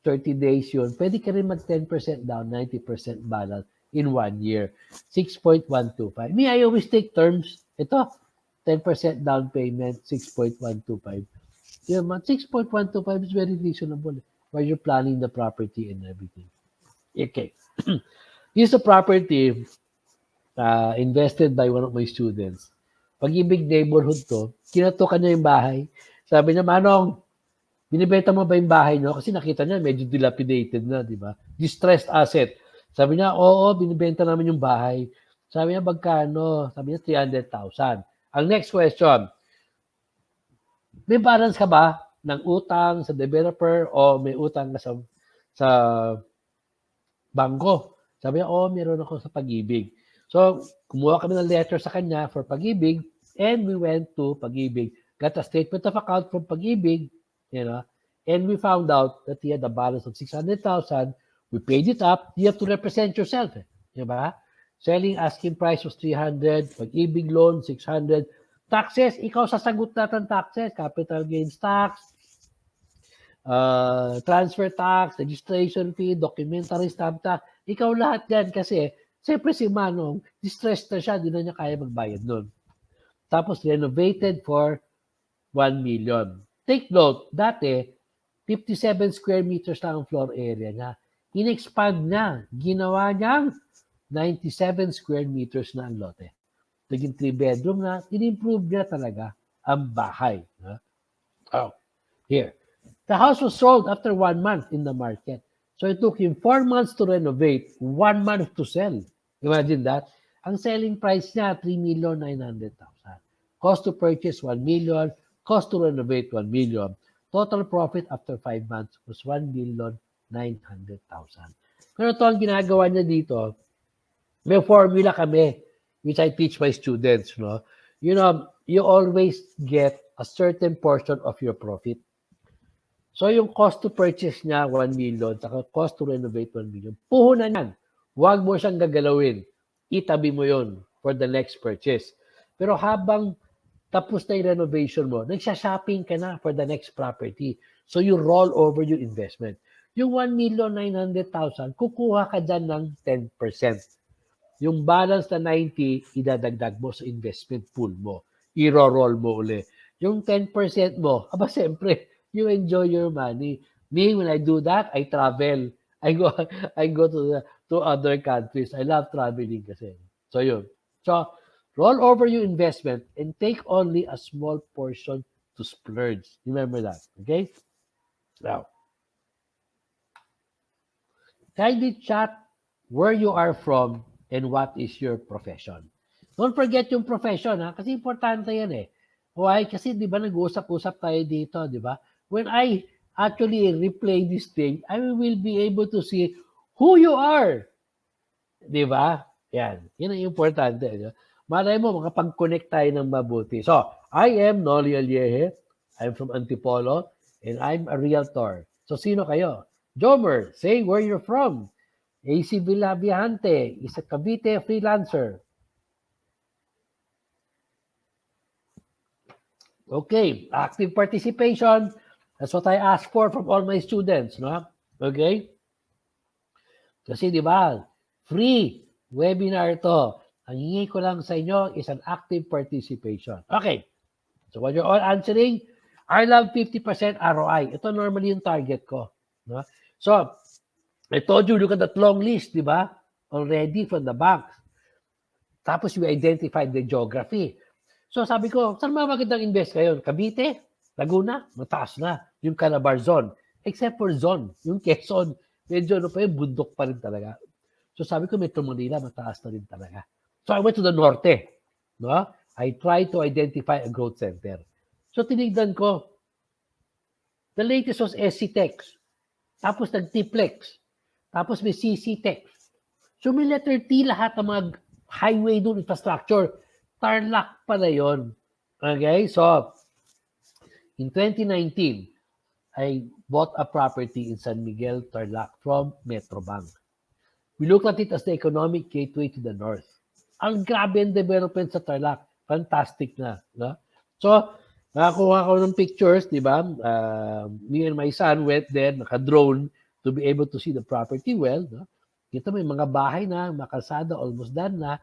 30 days yun. Pwede ka rin mag 10% down, 90% balance in 1 year. 6.125. Me, I always take terms. Ito, 10% down payment, 6.125. Yeah, 6.125 is very reasonable while you're planning the property and everything. Okay. Here's a property invested by one of my students. Pag-ibig neighborhood to, kinatukan niya yung bahay. Sabi niya, Manong, binibenta mo ba yung bahay niyo? Kasi nakita niya, medyo dilapidated na, di ba? Distressed asset. Sabi niya, oo, binibenta namin yung bahay. Sabi niya, magkano? Sabi niya, 300,000. Ang next question, may balance ka ba ng utang sa developer o may utang ka sa bangko? Sabi niya, oo, meron ako sa pag-ibig. So, kumuha kami ng letter sa kanya for pag-ibig and we went to pag-ibig. Got a statement of account from pag-ibig, you know, and we found out that he had a balance of 600,000. We paid it up. You have to represent yourself. Diba? Selling asking price was 300. Pag-ibig loan, 600. Taxes, ikaw sasagot natin taxes. Capital gains tax, transfer tax, registration fee, documentary stamp tax. Ikaw lahat yan kasi siyempre si Manong, distressed na siya, di na niya kaya magbayad nun. Tapos renovated for 1 million. Take note, dati, 57 square meters lang ang floor area niya. In-expand niya. Ginawa niyang 97 square meters na ang lote. Naging 3-bedroom na. In-improve niya talaga ang bahay. Oh, here. The house was sold after 1 month in the market. So it took him 4 months to renovate, 1 month to sell. Imagine that. Ang selling price niya, 3,900,000. Cost to purchase, 1 million. Cost to renovate, 1 million. Total profit after 5 months was 1,900,000. Pero ito ang ginagawa niya dito, may formula kami, which I teach my students. No? You know, you always get a certain portion of your profit. So yung cost to purchase niya, 1 million, saka cost to renovate, 1 million. Puhunan yan. Huwag mo siyang gagalawin. Itabi mo yon for the next purchase. Pero habang tapos na yung renovation mo, nagsha-shopping ka na for the next property. So you roll over your investment. Yung 1,900,000, kukuha ka dyan ng 10%. Yung balance na 90, idadagdag mo sa investment pool mo. I-roll mo uli. Yung 10% mo, siyempre, you enjoy your money. Me, when I do that, I travel. I go to other countries. I love traveling kasi. So yun. So, roll over your investment and take only a small portion to splurge. Remember that. Okay? Now, kindly chat where you are from and what is your profession. Don't forget yung profession, ha? Kasi importante yan eh. Why? Kasi di ba nag-uusap-usap tayo dito, di ba? When I actually replay this thing, I will be able to see who you are. Di ba? Yan. Yan ang importante. Di ba? Malay mo, makapag-connect tayo ng mabuti. So, I am Noli Alleje. I'm from Antipolo, and I'm a realtor. So, sino kayo? Jomer, say where you're from. AC Villavihante is a Cavite freelancer. Okay, active participation. That's what I ask for from all my students, no? Okay? Kasi di ba, free webinar to. Ang hingi ko lang sa inyo is an active participation. Okay. So when you're all answering, I love 50% ROI. Ito normally yung target ko. No? So, I told you, look at that long list, di ba? Already from the banks. Tapos you identified the geography. So sabi ko, saan magandang invest kayo? Cavite? Laguna? Mataas na. Yung Calabar zone. Except for zone. Yung Quezon, medyo pa yung bundok pa rin talaga. So sabi ko, Metro Manila, mataas na rin talaga. So I went to the norte. No? I tried to identify a growth center. So tinignan ko, the latest was SC Tex. Tapos nag-T-Plex. Tapos may CC Tex. So may letter T lahat ng mga highway doon, infrastructure. Tarlac pala yun. Okay? So, in 2019, I bought a property in San Miguel, Tarlac from Metrobank. We looked at it as the economic gateway to the north. Ang grabe ang development sa Tarlac. Fantastic na. No? So, nakakuha ko ng pictures, di ba? Me and my son went there, naka-drone to be able to see the property well. No? Kita mo, mga bahay na, makasada, almost done na.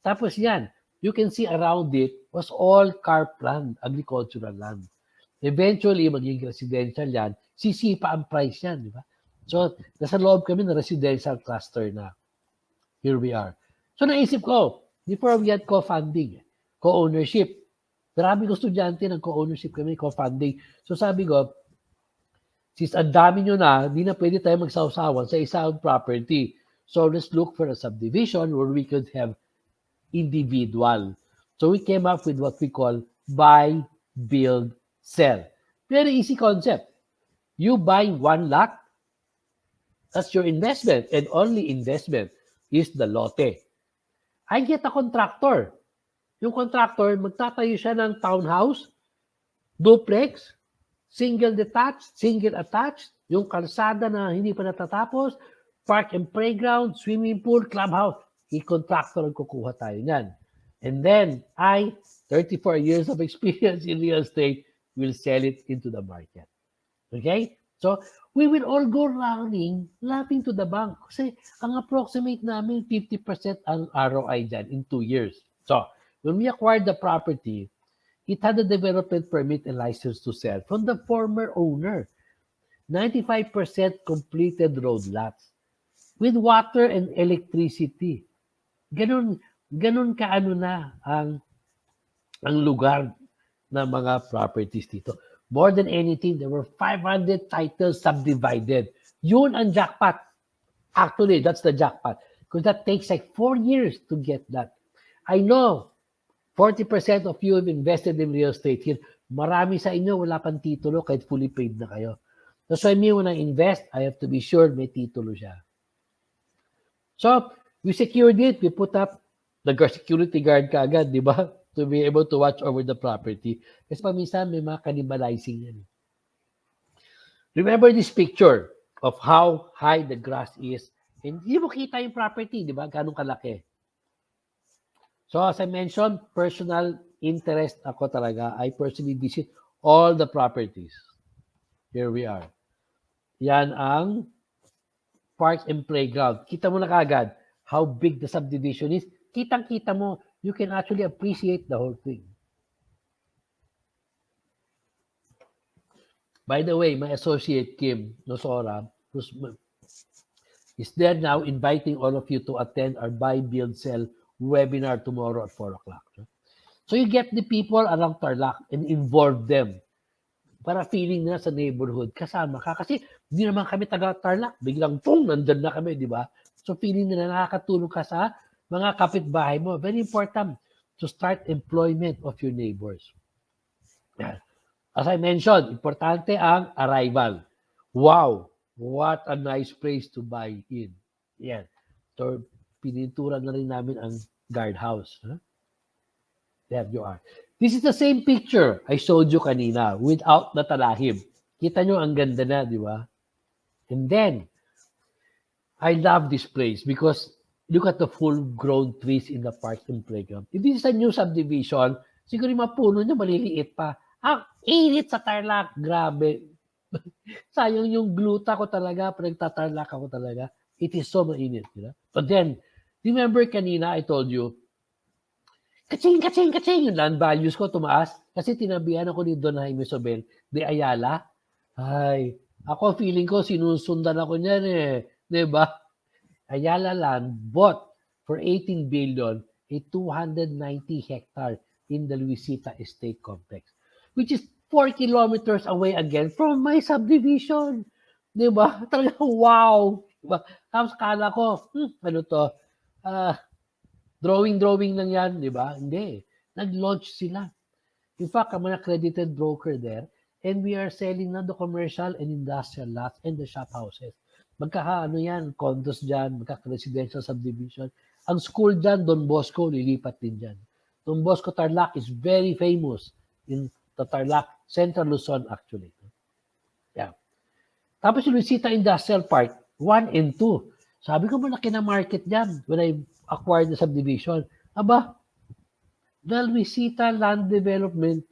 Tapos yan, you can see around it was all carpland, agricultural land. Eventually, maging residential yan, sisipa ang price yan, di ba? So, nasa loob kami ng residential cluster na. Here we are. So, naisip ko, before we had co-funding, co-ownership, marami ko estudyante ng co-ownership kami, co-funding. So, sabi ko, since ang dami nyo na, hindi na pwede tayo magsawsawan sa isang property. So, let's look for a subdivision where we could have individual. So, we came up with what we call buy, build, sell. Very easy concept. You buy one lot, that's your investment, and only investment is the lote. I get a contractor. Yung contractor, magtatayo siya ng townhouse, duplex, single detached, single attached, yung kalsada na hindi pa natatapos, park and playground, swimming pool, clubhouse. I-contractor ang kukuha tayo niyan. And then, 34 years of experience in real estate, will sell it into the market. Okay? So, we will all go lapping to the bank. Kasi ang approximate namin, 50% ang ROI dyan in 2 years. So, when we acquired the property, it had a development permit and license to sell from the former owner. 95% completed road lots with water and electricity. Ganun kaano na ang lugar ng mga properties dito. More than anything, there were 500 titles subdivided. Yun ang jackpot. Actually, that's the jackpot. Because that takes like 4 years to get that. I know 40% of you have invested in real estate here. Marami sa inyo, wala pang titulo kahit fully paid na kayo. That's why me, when I invest, I have to be sure may titulo siya. So, we secured it. We put up the security guard kaagad, di ba? To be able to watch over the property. Kasi paminsan may mga cannibalizing yan. Remember this picture of how high the grass is. And hindi mo kita yung property, di ba? Ganun kalaki. So as I mentioned, personal interest ako talaga. I personally visit all the properties. Here we are. Yan ang park and playground. Kita mo na kagad how big the subdivision is. Kitang-kita mo, you can actually appreciate the whole thing. By the way, my associate Kim Nosora is there now inviting all of you to attend our Buy, Build, Sell webinar tomorrow at 4 o'clock. So you get the people around Tarlac and involve them para feeling na sa neighborhood. Kasama ka. Kasi hindi naman kami taga Tarlac. Biglang, nandun na kami, di ba? So feeling na nakakatulong ka sa mga kapitbahay mo. Very important to start employment of your neighbors. As I mentioned, importante ang arrival. Wow! What a nice place to buy in. Yan. So, pinintura na rin namin ang guardhouse. Huh? There you are. This is the same picture I showed you kanina without the talahib. Kita nyo, ang ganda na, di ba? And then, I love this place because look at the full-grown trees in the park and playground. If this is a new subdivision, siguro yung mga puno niya maliliit pa. Ang init sa Tarlac. Grabe. Sayang yung gluta ko talaga. Pinagtatarlac ako talaga. It is so mainit. You know? But then, remember kanina I told you, kaching! Yung land values ko tumaas kasi tinabihan ako ni Don Jaime Sobel de Ayala. Ay, ako feeling ko sinusundan ako niyan eh. Diba? Ayala Land bought for 18 billion a 290 hectare in the Luisita Estate Complex, which is 4 kilometers away again from my subdivision. Diba? Talaga, wow! Diba? Tapos kala ko, ano to? Drawing lang yan, diba? Hindi. Nag-launch sila. In fact, I'm an accredited broker there and we are selling na the commercial and industrial lots and the shop houses. Yan, condos dyan, magkaka-residential subdivision. Ang school dyan, Don Bosco, lilipat din dyan. Don Bosco Tarlac is very famous in the Tarlac, Central Luzon actually. Yeah. Tapos yung Luisita Industrial Park, 1 and 2. Sabi ko, malaki na market dyan when I acquired the subdivision. Aba, the Luisita Land Development,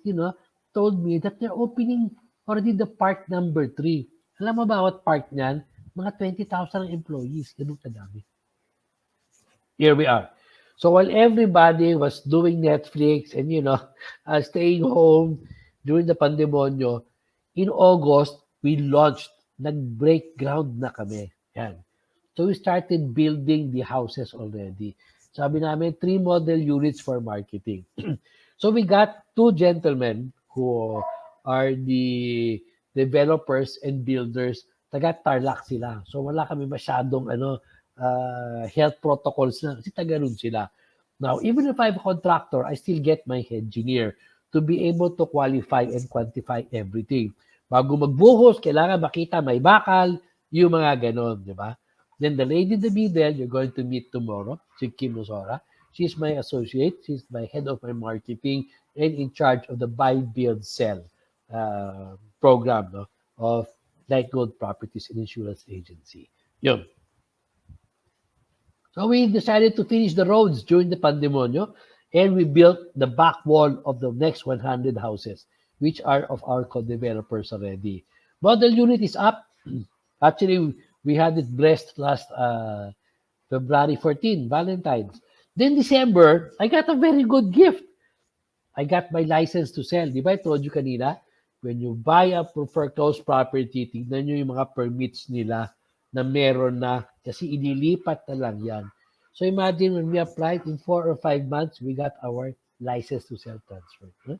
told me that they're opening already the park number 3. Alam mo ba what park niyan? Mga 20,000 employees. Ganun kadami. Here we are. So while everybody was doing Netflix and, staying home during the pandemonyo, in August, we launched. Nag-break ground na kami. Yan. So we started building the houses already. Sabi namin, 3 model units for marketing. So we got 2 gentlemen who are the developers and builders. Taga Tarlac sila. So wala kami masyadong health protocols na. Kasi taga ron sila. Now, even if I'm a contractor, I still get my engineer to be able to qualify and quantify everything. Bago magbuhos, kailangan makita may bakal, yung mga ganon, di ba? Then the lady in the middle, you're going to meet tomorrow, si Kim Nosora. She's my associate. She's my head of my marketing and in charge of the buy, build, sell program of Light Gold Properties and Insurance Agency. Yun. So we decided to finish the roads during the pandemonyo, and we built the back wall of the next 100 houses, which are of our co-developers already. Model unit is up. Actually, we had it blessed last February 14, Valentine's. Then December, I got a very good gift. I got my license to sell. Di ba I told you kanina? When you buy a foreclosed property, tignan nyo yung mga permits nila na meron na kasi inilipat na lang yan. So imagine when we applied in 4 or 5 months, we got our license to sell transfer. Huh?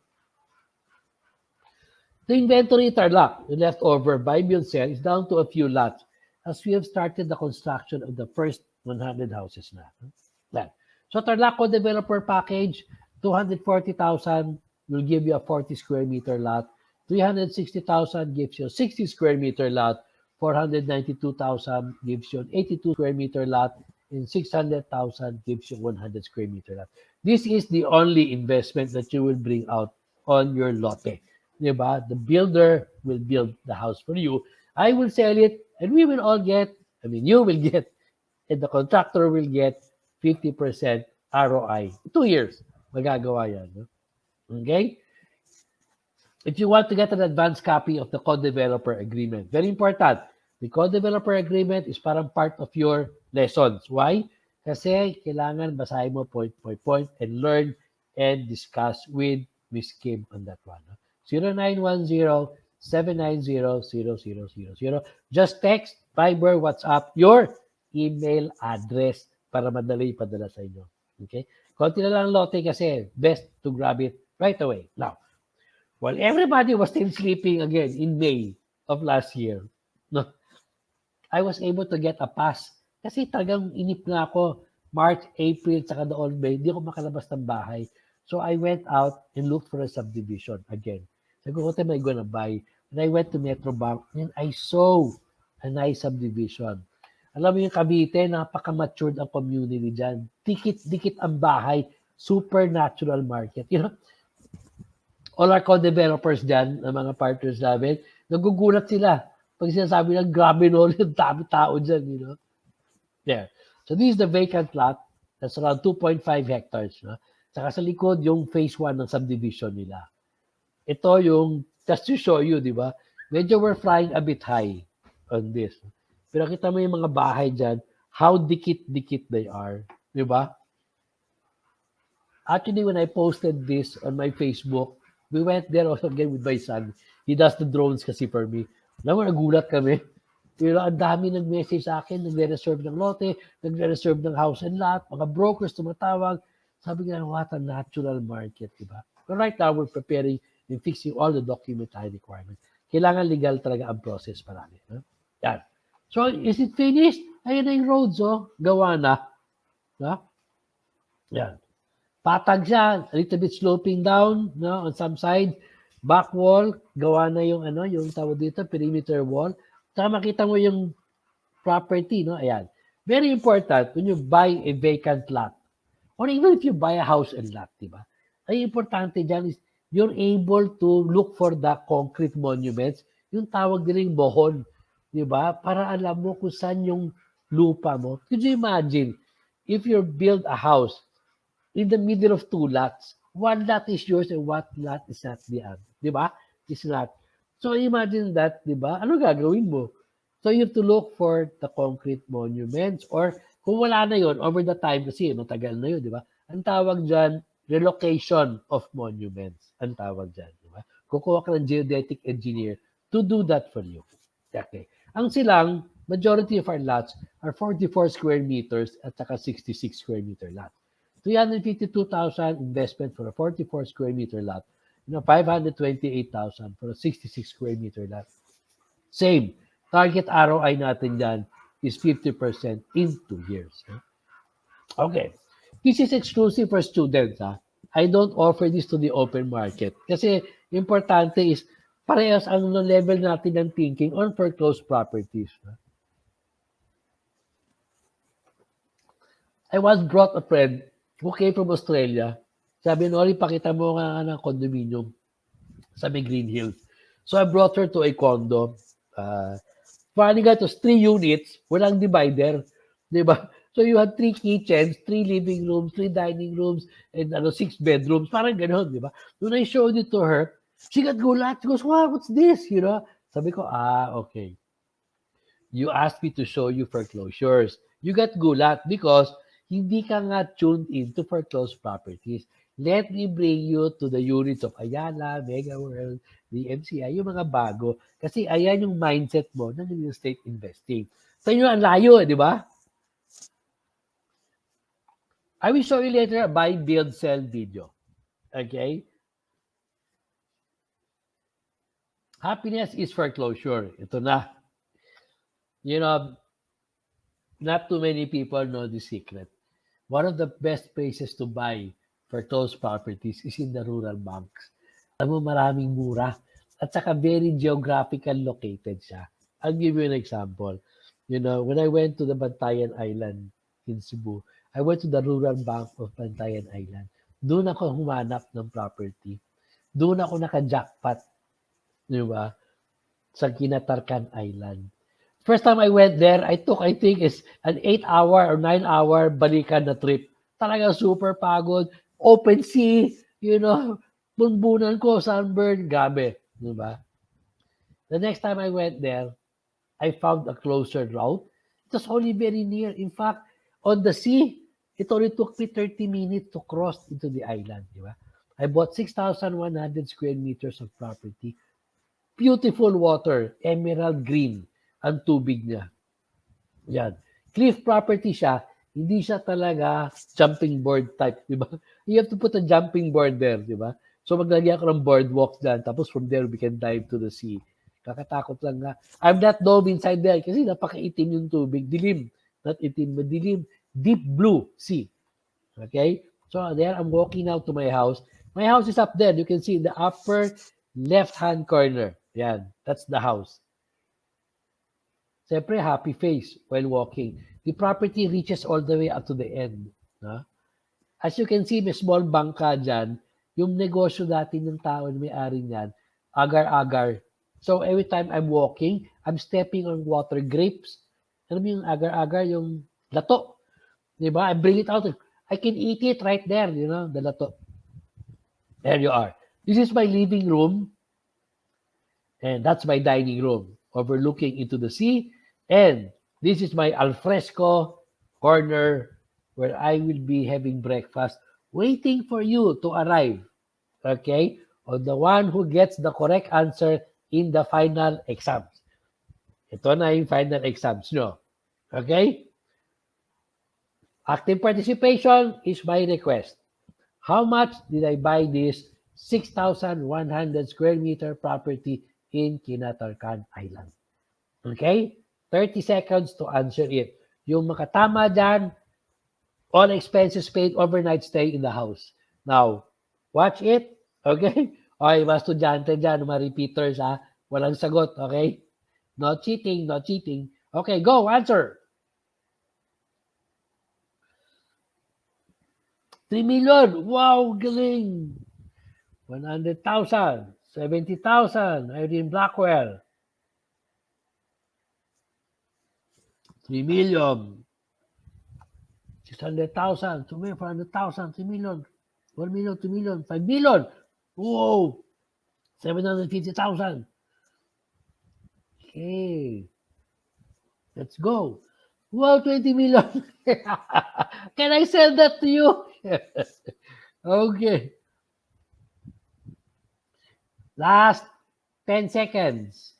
The inventory Tarlac, the leftover buy, build, sell, is down to a few lots as we have started the construction of the first 100 houses na. Huh? So Tarlac co-developer package, 240,000 will give you a 40 square meter lot. 360,000 gives you a 60 square meter lot. 492,000 gives you an 82 square meter lot, and 600,000 gives you 100 square meter lot. This is the only investment that you will bring out on your lote. Diba? The builder will build the house for you. I will sell it, and we will all get, you will get, and the contractor will get 50% ROI. 2 years, magagawa yan. No? Okay? If you want to get an advanced copy of the co-developer agreement, very important, the co-developer agreement is parang part of your lessons. Why? Kasi kailangan basahin mo point, and learn and discuss with Ms. Kim on that one. 0910-790-0000. Just text, Viber, WhatsApp, your email address para madali ipadala sa inyo. Okay? Konti na lang lote kasi best to grab it right away. Now, while everybody was still sleeping again in May of last year, no, I was able to get a pass. Kasi talagang inip na ako, March, April, saka noon May, hindi ako makalabas ng bahay. So I went out and looked for a subdivision again. Sabi ko, what am I gonna buy? And I went to Metrobank and I saw a nice subdivision. Alam mo yung Cavite, napaka-matured ang community dyan. Dikit-dikit ang bahay, super natural market. All our co-developers dyan, ng mga partners namin, nagugulat sila. Pag sinasabi lang, grabe no, yung dami-tao dyan, There. So this is the vacant lot. That's around 2.5 hectares. No? Saka sa likod, yung phase 1 ng subdivision nila. Ito yung, just to show you, di ba? Medyo we're flying a bit high on this. Pero kita mo yung mga bahay dyan, how dikit-dikit they are. Di ba? Actually, when I posted this on my Facebook, we went there also again with my son. He does the drones kasi for me. Alam mo, nagulat kami. Pero ang dami nag-message sa akin, nagre-reserve ng lote, nagre-reserve ng house and lot, mga brokers tumatawag. Sabi nga, what a natural market, diba? But right now, we're preparing and fixing all the documentary requirements. Kailangan legal talaga ang process parami. No? Yan. So, is it finished? Ayan na yung roads, gawa na. No? Yan. Patag siya, a little bit sloping down, no, on some side. Back wall, gawa na yung yung tawag dito, perimeter wall. Saka makita mo yung property, no? Ayan. Very important when you buy a vacant lot, or even if you buy a house and lot, diba? Ay importante dyan is you're able to look for the concrete monuments, yung tawag din yung bohon. Di ba? Para alam mo kung saan yung lupa mo. Could you imagine if you build a house in the middle of two lots? One lot is yours and one lot is not the other. Di ba? It's not. So imagine that, di ba? Ano gagawin mo? So you have to look for the concrete monuments or kung wala na yon over the time kasi matagal na yun, di ba? Ang tawag dyan, relocation of monuments. Ang tawag dyan, di ba? Kukuha ka ng geodetic engineer to do that for you. Okay. Ang silang, majority of our lots are 44 square meters at saka 66 square meter lot. 352,000 investment for a 44 square meter lot. 528,000 for a 66 square meter lot. Same. Target ROI natin dyan is 50% in 2 years. Okay. This is exclusive for students. I don't offer this to the open market. Kasi importante is parehas ang level natin ng thinking on foreclosed properties. I once brought a friend who came from Australia. Sabi, Nori, pakita mo nga ng condominium sa may Green Hills. So I brought her to a condo. Funny nga, it was 3 units, walang divider. Diba? So you had 3 kitchens, 3 living rooms, 3 dining rooms, and 6 bedrooms. Parang gano'n, diba? When I showed it to her, she got gulat. She goes, wow, what's this? Sabi ko, okay. You asked me to show you foreclosures. You got gulat because hindi ka nga tuned into foreclosed properties. Let me bring you to the units of Ayala, Mega World, the MCI, yung mga bago. Kasi ayan yung mindset mo ng real estate investing. Sa inyo, ang layo, di ba? I will show you later a buy, build, sell video. Okay? Happiness is foreclosure. Ito na. Not too many people know the secret. One of the best places to buy foreclosed properties is in the rural banks. Alam mo, maraming mura. At saka very geographical located siya. I'll give you an example. When I went to the Bantayan Island in Cebu, I went to the rural bank of Bantayan Island. Doon ako humanap ng property. Doon ako naka-jackpot. Di ba? Sa Kinatarkan Island. First time I went there, I think, is an 8-hour or 9-hour balikan na trip. Talaga super pagod. Open sea, bunbunan ko, sunburn, gabi. Diba? The next time I went there, I found a closer route. It was only very near. In fact, on the sea, it only took me 30 minutes to cross into the island. Diba? I bought 6,100 square meters of property. Beautiful water, emerald green ang tubig niya. Yan. Cliff property siya, hindi siya talaga jumping board type, di ba? You have to put a jumping board there, di ba? So maglagay ako ng boardwalk dyan, tapos from there we can dive to the sea. Kakatakot lang nga. I'm not dove inside there kasi napakaitim yung tubig. Dilim. Not itim, but dilim. Deep blue sea. Okay? So there, I'm walking out to my house. My house is up there. You can see in the upper left-hand corner. Yan. That's the house. Siyempre, happy face while walking. The property reaches all the way up to the end. As you can see, may small bangka dyan. Yung negosyo dati ng tao na may-ari niyan, agar-agar. So every time I'm walking, I'm stepping on water grapes. Alam mo yung agar-agar, yung lato. Diba? I bring it out. I can eat it right there, the lato. There you are. This is my living room. And that's my dining room, overlooking into the sea. And this is my alfresco corner where I will be having breakfast, waiting for you to arrive. Okay? Or the one who gets the correct answer in the final exams. Ito na yung final exams nyo. Okay? Active participation is my request. How much did I buy this 6,100 square meter property in Kinatarkan Island? Okay? 30 seconds to answer it. Yung makatama dyan, all expenses paid, overnight stay in the house. Now, watch it. Okay? Okay, mga estudyante dyan, mga repeaters, walang sagot. Okay? No cheating, no cheating. Okay, go, answer. 3 million. Wow, galing. 100,000. 70,000. Irene Blackwell. 3 million. 600,000, 2 million, 400,000, 3 million, 1 million, 2 million, 5 million. Whoa! 750,000. Okay. Let's go. Wow, 20 million. Can I sell that to you? Okay. Last 10 seconds.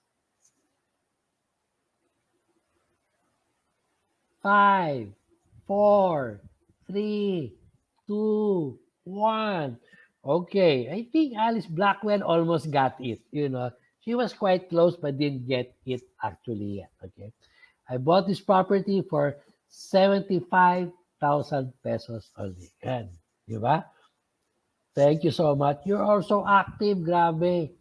5, 4, 3, 2, 1. Okay. I think Alice Blackwell almost got it. You know, she was quite close but didn't get it actually yet. Okay. I bought this property for 75,000 pesos only. Yan. Di ba? Thank you so much. You're also active. Grabe.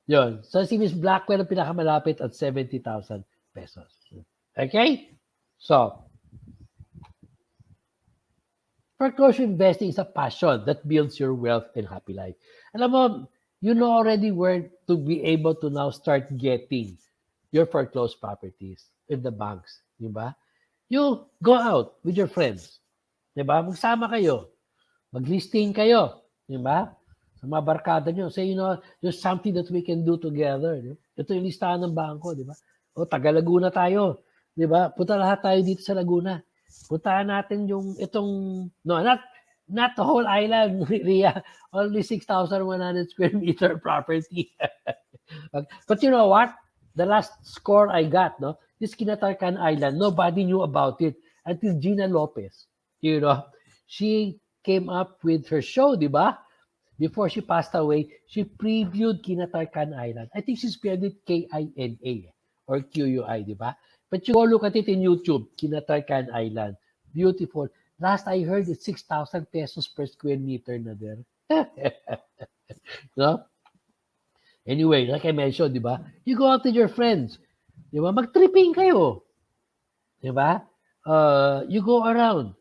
Yun. So, si Miss Blackwell ang pinakamalapit at 70,000 pesos. Okay? So, foreclosure investing is a passion that builds your wealth and happy life. Alam mo, you know already where to be able to now start getting your foreclosed properties in the banks. Diba? You go out with your friends. Diba? Magsama kayo. Mag-listing kayo. Diba? Sa mga barkada nyo. Say, you know, there's something that we can do together. Diba? Ito yung listahan ng bangko. Diba? O, taga Laguna tayo. Diba? Punta lahat tayo dito sa Laguna. Puntahan natin yung itong, no, not the whole island, Riyadh. Only 6,100 square meter property. But you know what? The last score I got, no, this Kinatarkan Island, nobody knew about it until Gina Lopez. You know, she came up with her show, di ba? Before she passed away, she previewed Kinatarkan Island. I think she spelled it K-I-N-A or Q-U-I, di ba? But you go look at it in YouTube, Kinatarkan Island. Beautiful. Last I heard, it's 6,000 pesos per square meter na there. No? Anyway, like I mentioned, di ba? You go out with your friends. Di ba? Mag-tripping kayo. Di ba? You go around.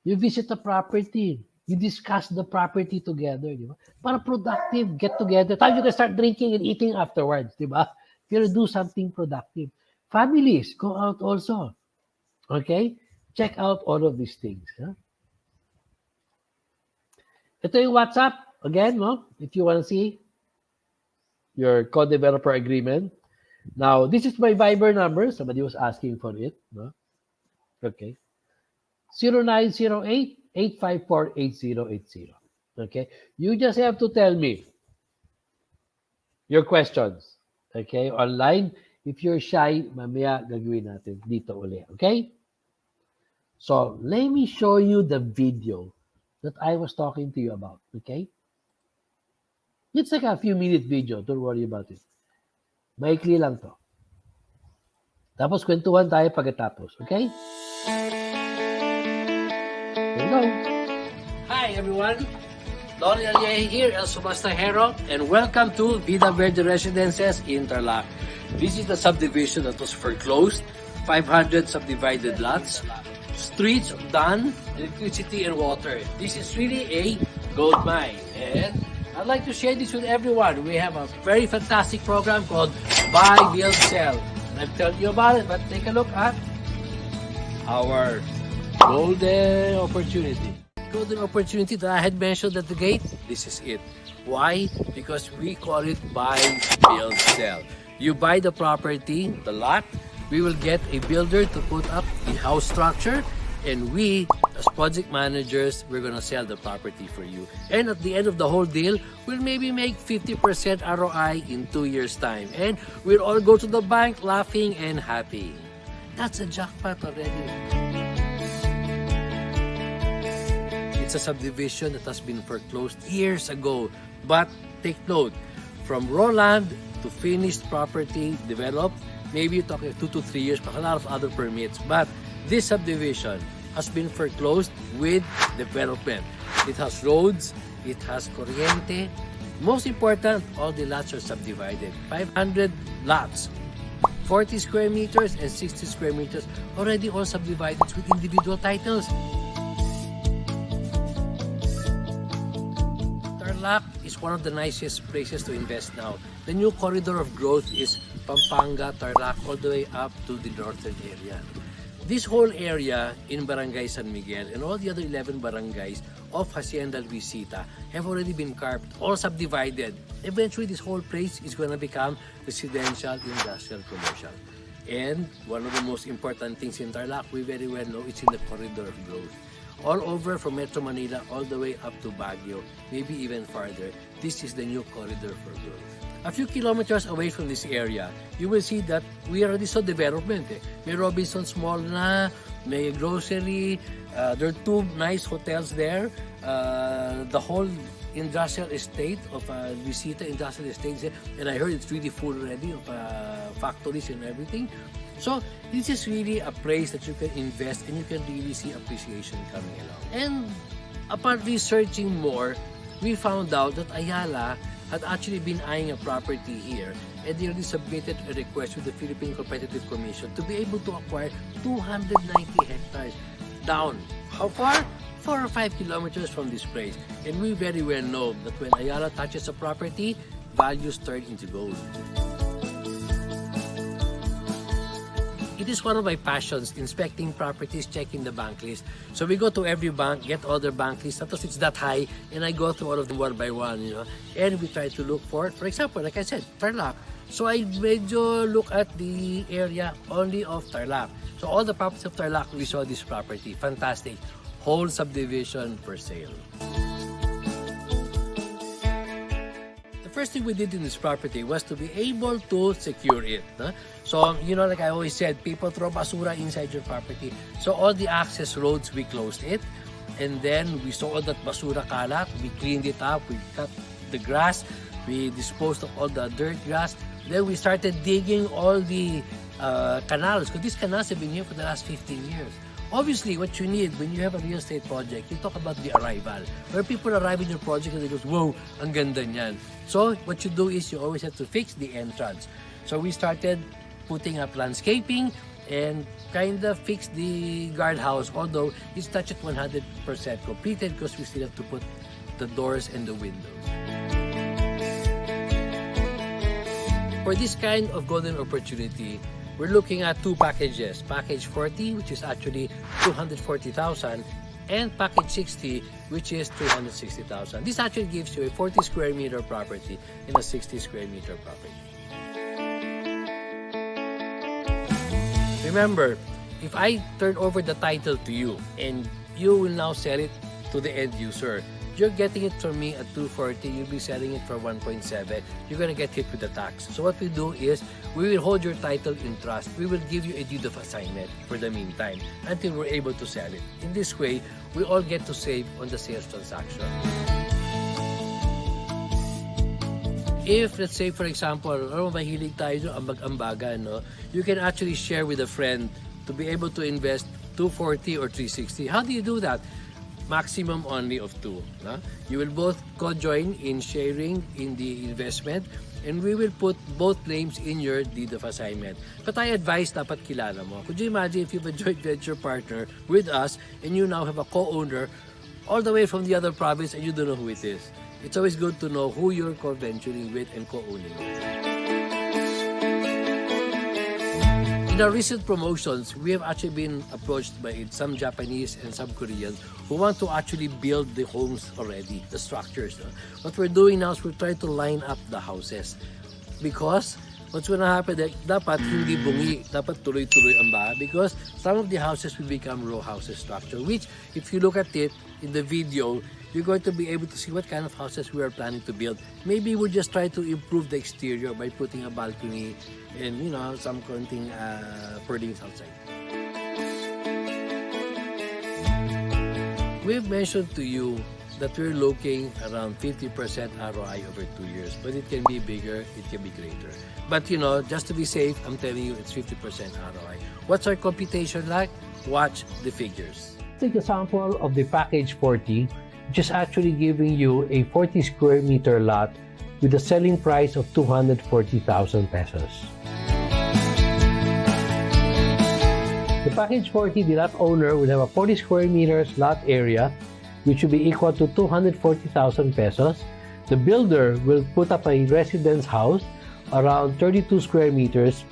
You visit the property. You discuss the property together. Di ba? Para productive, get together. Time you can start drinking and eating afterwards. Di ba? You gotta do something productive. Families, go out also. Okay? Check out all of these things. Huh? Ito yung WhatsApp. Again, no? If you want to see your co-developer agreement. Now, this is my Viber number. Somebody was asking for it. No? Okay. 0908-854-8080. Okay. You just have to tell me your questions. Okay. Online. If you're shy, mamaya gagawin natin dito uli. Okay. So, let me show you the video that I was talking to you about. Okay. It's like a few minute video. Don't worry about it. Maikli lang to. Tapos kwentuhan tayo pagkatapos. Okay? Hello. Hi everyone. Don Alleje here, El Subastahero, and welcome to Vida Verde Residences Interlac. This is the subdivision that was foreclosed. 500 subdivided lots. Streets done. Electricity and water. This is really a gold mine. And I'd like to share this with everyone. We have a very fantastic program called Buy, Build, Sell. And I've told you about it, but take a look at our golden opportunity. Golden opportunity that I had mentioned at the gate, this is it. Why? Because we call it Buy, Build, Sell. You buy the property, the lot, we will get a builder to put up the house structure, and we, as project managers, we're gonna sell the property for you. And at the end of the whole deal, we'll maybe make 50% ROI in 2 years' time. And we'll all go to the bank laughing and happy. That's a jackpot already. It's a subdivision that has been foreclosed years ago. But take note, from raw land to finished property developed, maybe you're talking 2 to 3 years, but a lot of other permits. But this subdivision has been foreclosed with development. It has roads, it has corriente. Most important, all the lots are subdivided. 500 lots, 40 square meters and 60 square meters, already all subdivided with individual titles. Tarlac is one of the nicest places to invest now. the new corridor of growth is Pampanga, Tarlac, all the way up to the northern area. This whole area in Barangay San Miguel and all the other 11 barangays of Hacienda Luisita have already been carved, all subdivided. Eventually, this whole place is going to become residential, industrial, commercial. And one of the most important things in Tarlac, we very well know, it's in the corridor of growth. All over from Metro Manila, all the way up to Baguio, maybe even farther, this is the new corridor for growth. A few kilometers away from this area, you will see that we already saw development. May Robinsons Mall na, may grocery, there are 2 nice hotels there. The whole industrial estate of Luisita Industrial Estate, and I heard it's really full already of factories and everything. So this is really a place that you can invest and you can really see appreciation coming along. And upon researching more, we found out that Ayala had actually been eyeing a property here, and they already submitted a request with the Philippine Competitive Commission to be able to acquire 290 hectares down. How far? 4 or 5 kilometers from this place. And we very well know that when Ayala touches a property, values turn into gold. It is one of my passions, inspecting properties, checking the bank list. So we go to every bank, get all their bank lists, not it's that high, and I go through all of them one by one, and we try to look for example, like I said, Tarlac. So I medyo look at the area only of Tarlac. So all the properties of Tarlac, we saw this property. Fantastic. Whole subdivision for sale. The first thing we did in this property was to be able to secure it. So, like I always said, people throw basura inside your property. So all the access roads, we closed it. And then we saw all that basura kalat. We cleaned it up. We cut the grass. We disposed of all the dirt grass. Then we started digging all the canals. Because these canals have been here for the last 15 years. Obviously, what you need when you have a real estate project, you talk about the arrival. Where people arrive in your project and they go, "Wow, ang ganda niyan." So, what you do is you always have to fix the entrance. So, we started putting up landscaping and kind of fix the guardhouse, although it's not yet 100% completed because we still have to put the doors and the windows. For this kind of golden opportunity, we're looking at 2 packages. Package 40, which is actually 240,000, and package 60, which is 260,000. This actually gives you a 40 square meter property and a 60 square meter property. Remember, if I turn over the title to you and you will now sell it to the end user, you're getting it from me at 240, you'll be selling it for 1.7, you're gonna get hit with the tax. So what we do is, we will hold your title in trust. We will give you a deed of assignment for the meantime until we're able to sell it. In this way, we all get to save on the sales transaction. If, let's say, for example, mahilig tayo ambag-ambagan, you can actually share with a friend to be able to invest 240 or 360. How do you do that? Maximum only of 2. You will both co-join in sharing in the investment, and we will put both names in your deed of assignment. But I advise dapat kilala mo. Could you imagine if you have a joint venture partner with us and you now have a co-owner all the way from the other province and you don't know who it is? It's always good to know who you're co-venturing with and co-owning with. In our recent promotions, we have actually been approached by some Japanese and some Koreans who want to actually build the homes already, the structures. What we're doing now is we're trying to line up the houses. Because what's going to happen, dapat hindi bungi, dapat tuloy-tuloy ang bahay. Because some of the houses will become row houses structure, which if you look at it in the video, you're going to be able to see what kind of houses we are planning to build. Maybe we'll just try to improve the exterior by putting a balcony and, some konting furnishings outside. We've mentioned to you that we're looking around 50% ROI over 2 years, but it can be bigger, it can be greater. But, just to be safe, I'm telling you it's 50% ROI. What's our computation like? Watch the figures. Take a sample of the package 40, which is actually giving you a 40 square meter lot with a selling price of 240,000 pesos. The package 40, the lot owner will have a 40 square meters lot area, which will be equal to 240,000 pesos. The builder will put up a residence house around 32 square meters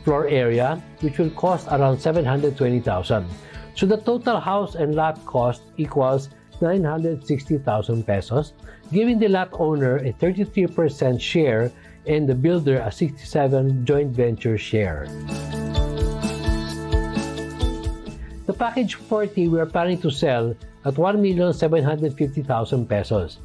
floor area, which will cost around 720,000. So the total house and lot cost equals 960,000 pesos, giving the lot owner a 33% share and the builder a 67% joint venture share. The package 40 we are planning to sell at 1,750,000 pesos.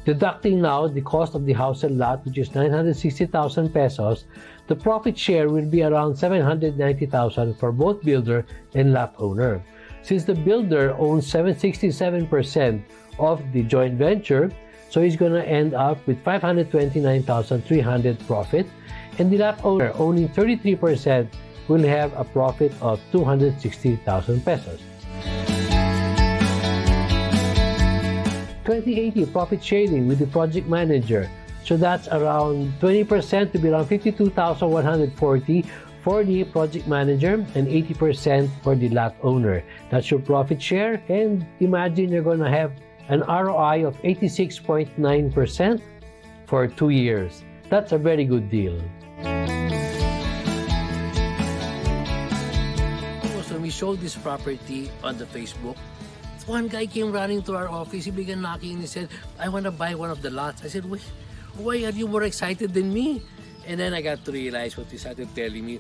Deducting now the cost of the house and lot, which is 960,000 pesos, the profit share will be around 790,000 for both builder and lot owner. Since the builder owns 767% of the joint venture, so he's going to end up with 529,300 profit, and the lot owner owning 33% will have a profit of 260,000 pesos. 20/80 profit sharing with the project manager. So that's around 20% to be around 52,140 for the project manager and 80% for the lot owner. That's your profit share, and imagine you're going to have an ROI of 86.9% for 2 years. That's a very good deal. So we showed this property on the Facebook. One guy came running to our office. He began knocking and he said, "I want to buy one of the lots." I said, "Wait, why are you more excited than me?" And then I got to realize what he started telling me.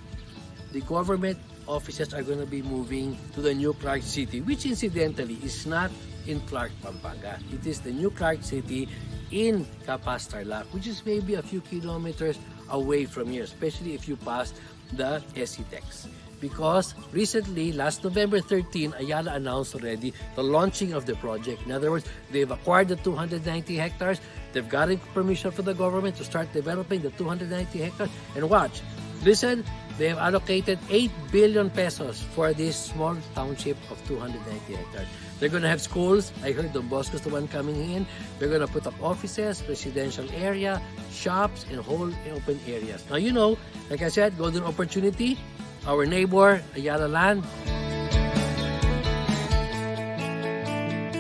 The government offices are going to be moving to the new Clark City, which incidentally is not in Clark, Pampanga. It is the new Clark City in Capas, Tarlac, which is maybe a few kilometers away from here, especially if you pass the SCTEX. Because recently, last November 13, Ayala announced already the launching of the project. In other words, they've acquired the 290 hectares. They've gotten permission from the government to start developing the 290 hectares. And watch, listen, they have allocated 8 billion pesos for this small township of 290 hectares. They're going to have schools. I heard Don Bosco's the one coming in. They're going to put up offices, residential area, shops, and whole open areas. Now, you know, like I said, golden opportunity. Our neighbor, Ayala Land.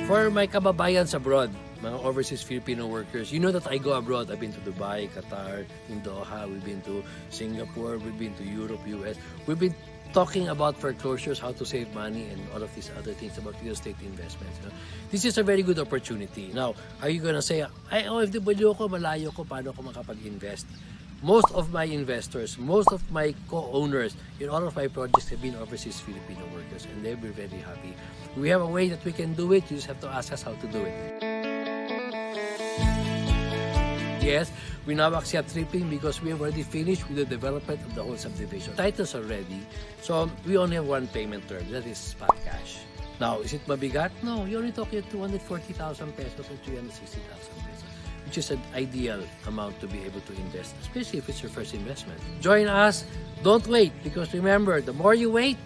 For my kababayans abroad, mga overseas Filipino workers, you know that I go abroad. I've been to Dubai, Qatar, in Doha. We've been to Singapore. We've been to Europe, US. We've been talking about foreclosures, how to save money, and all of these other things about real estate investments. You know? This is a very good opportunity. Now, are you gonna say, "Ay, OFW ko, malayo ko, paano ko makapag-invest?" Most of my investors, most of my co-owners in all of my projects have been overseas Filipino workers, and they'll be very happy. We have a way that we can do it. You just have to ask us how to do it. Yes, we now accept tripping because we have already finished with the development of the whole subdivision. Titles are ready, so we only have one payment term, that is spot cash. Now, is it mabigat? No, you're only talking 240,000 pesos or 360,000 pesos. Which is an ideal amount to be able to invest, especially if it's your first investment. Join us. Don't wait, because remember, the more you wait,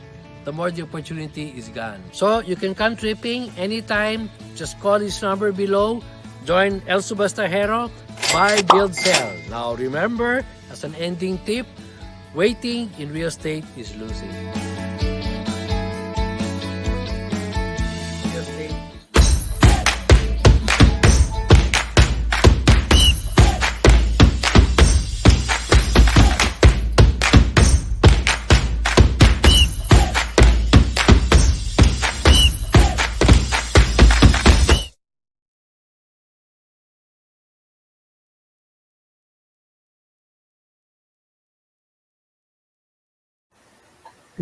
the more the opportunity is gone. So you can come tripping anytime. Just call this number below. Join El Subastahero. Buy, build, sell. Now remember, as an ending tip, waiting in real estate is losing.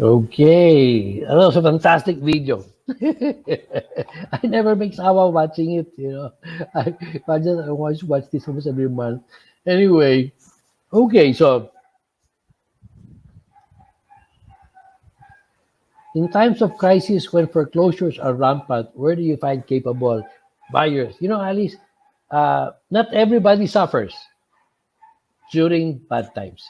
Okay, that was a fantastic video. I never make sawa watching it, you know. I always watch this almost every month. Anyway, okay, so in times of crisis when foreclosures are rampant, where do you find capable buyers? You know, Alice, not everybody suffers during bad times.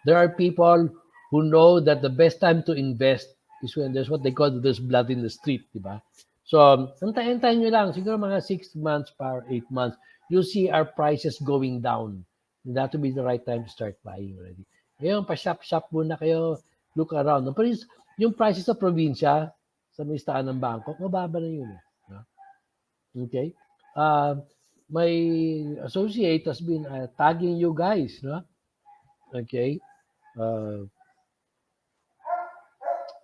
There are people who know that the best time to invest is when there's what they call there's blood in the street, di ba? So, antayin nyo lang, siguro mga 6 months or 8 months, you'll see our prices going down. And that will be the right time to start buying already. Ngayon, pa-shop-shop muna kayo, look around. Pero yung prices sa probinsya, sa listahan ng bangko, mababa na yun. No? Okay? My associate has been tagging you guys, no? okay, uh,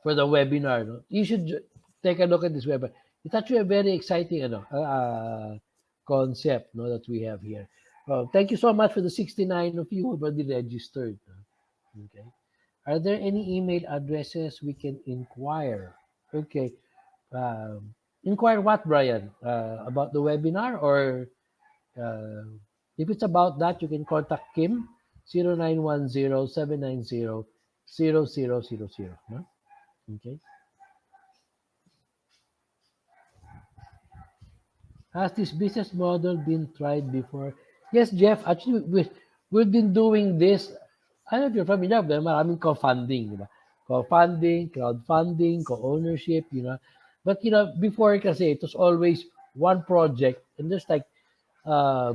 for the webinar. No? You should take a look at this webinar. It's actually a very exciting concept, no, that we have here. Thank you so much for the 69 of you who have already registered. Okay. Are there any email addresses we can inquire? Okay. Inquire what, Brian? About the webinar, or uh, if it's about that, you can contact Kim 0910-790-0000. No? Okay. Has this business model been tried before? Yes, Jeff. Actually, we've been doing this. I don't know if you're familiar, but maraming co-funding, di ba? Co-funding, crowdfunding, co-ownership, But, before kasi, it was always one project, and there's like uh,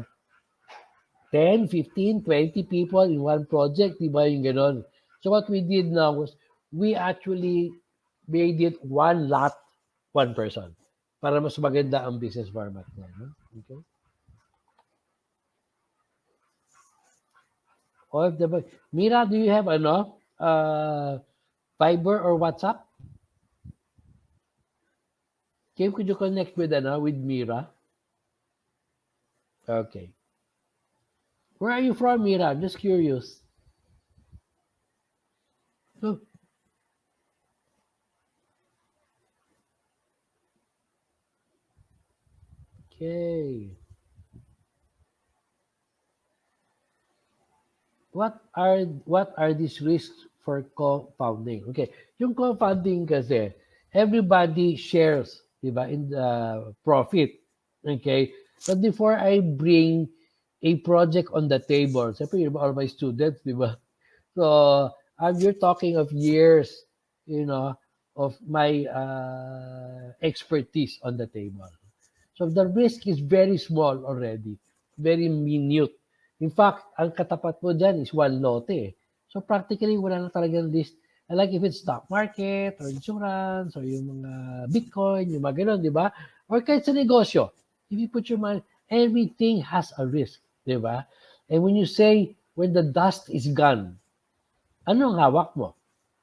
10, 15, 20 people in one project, di ba yung ganon? So what we did now was, we actually made it one lot, one person, para mas maganda ang business format niya. No? Okay. Or the Mira, do you have Viber or WhatsApp? Kim, could you connect with Mira? Okay. Where are you from, Mira? I'm just curious. Oh, okay. What are these risks for co-founding? Okay, yung co-founding kasi, everybody shares, di ba, in the profit. Okay? But before I bring a project on the table, siyempre, all my students, di ba? So, you're talking of years, of my expertise on the table. So the risk is very small already, very minute. In fact, ang katapat mo dyan is one lote. So practically, wala na talagang list. Like if it's stock market or insurance or yung mga Bitcoin, yung mga ganun, di ba? Or kahit sa negosyo, if you put your money, everything has a risk, di ba? And when you say, when the dust is gone, ano ang hawak mo?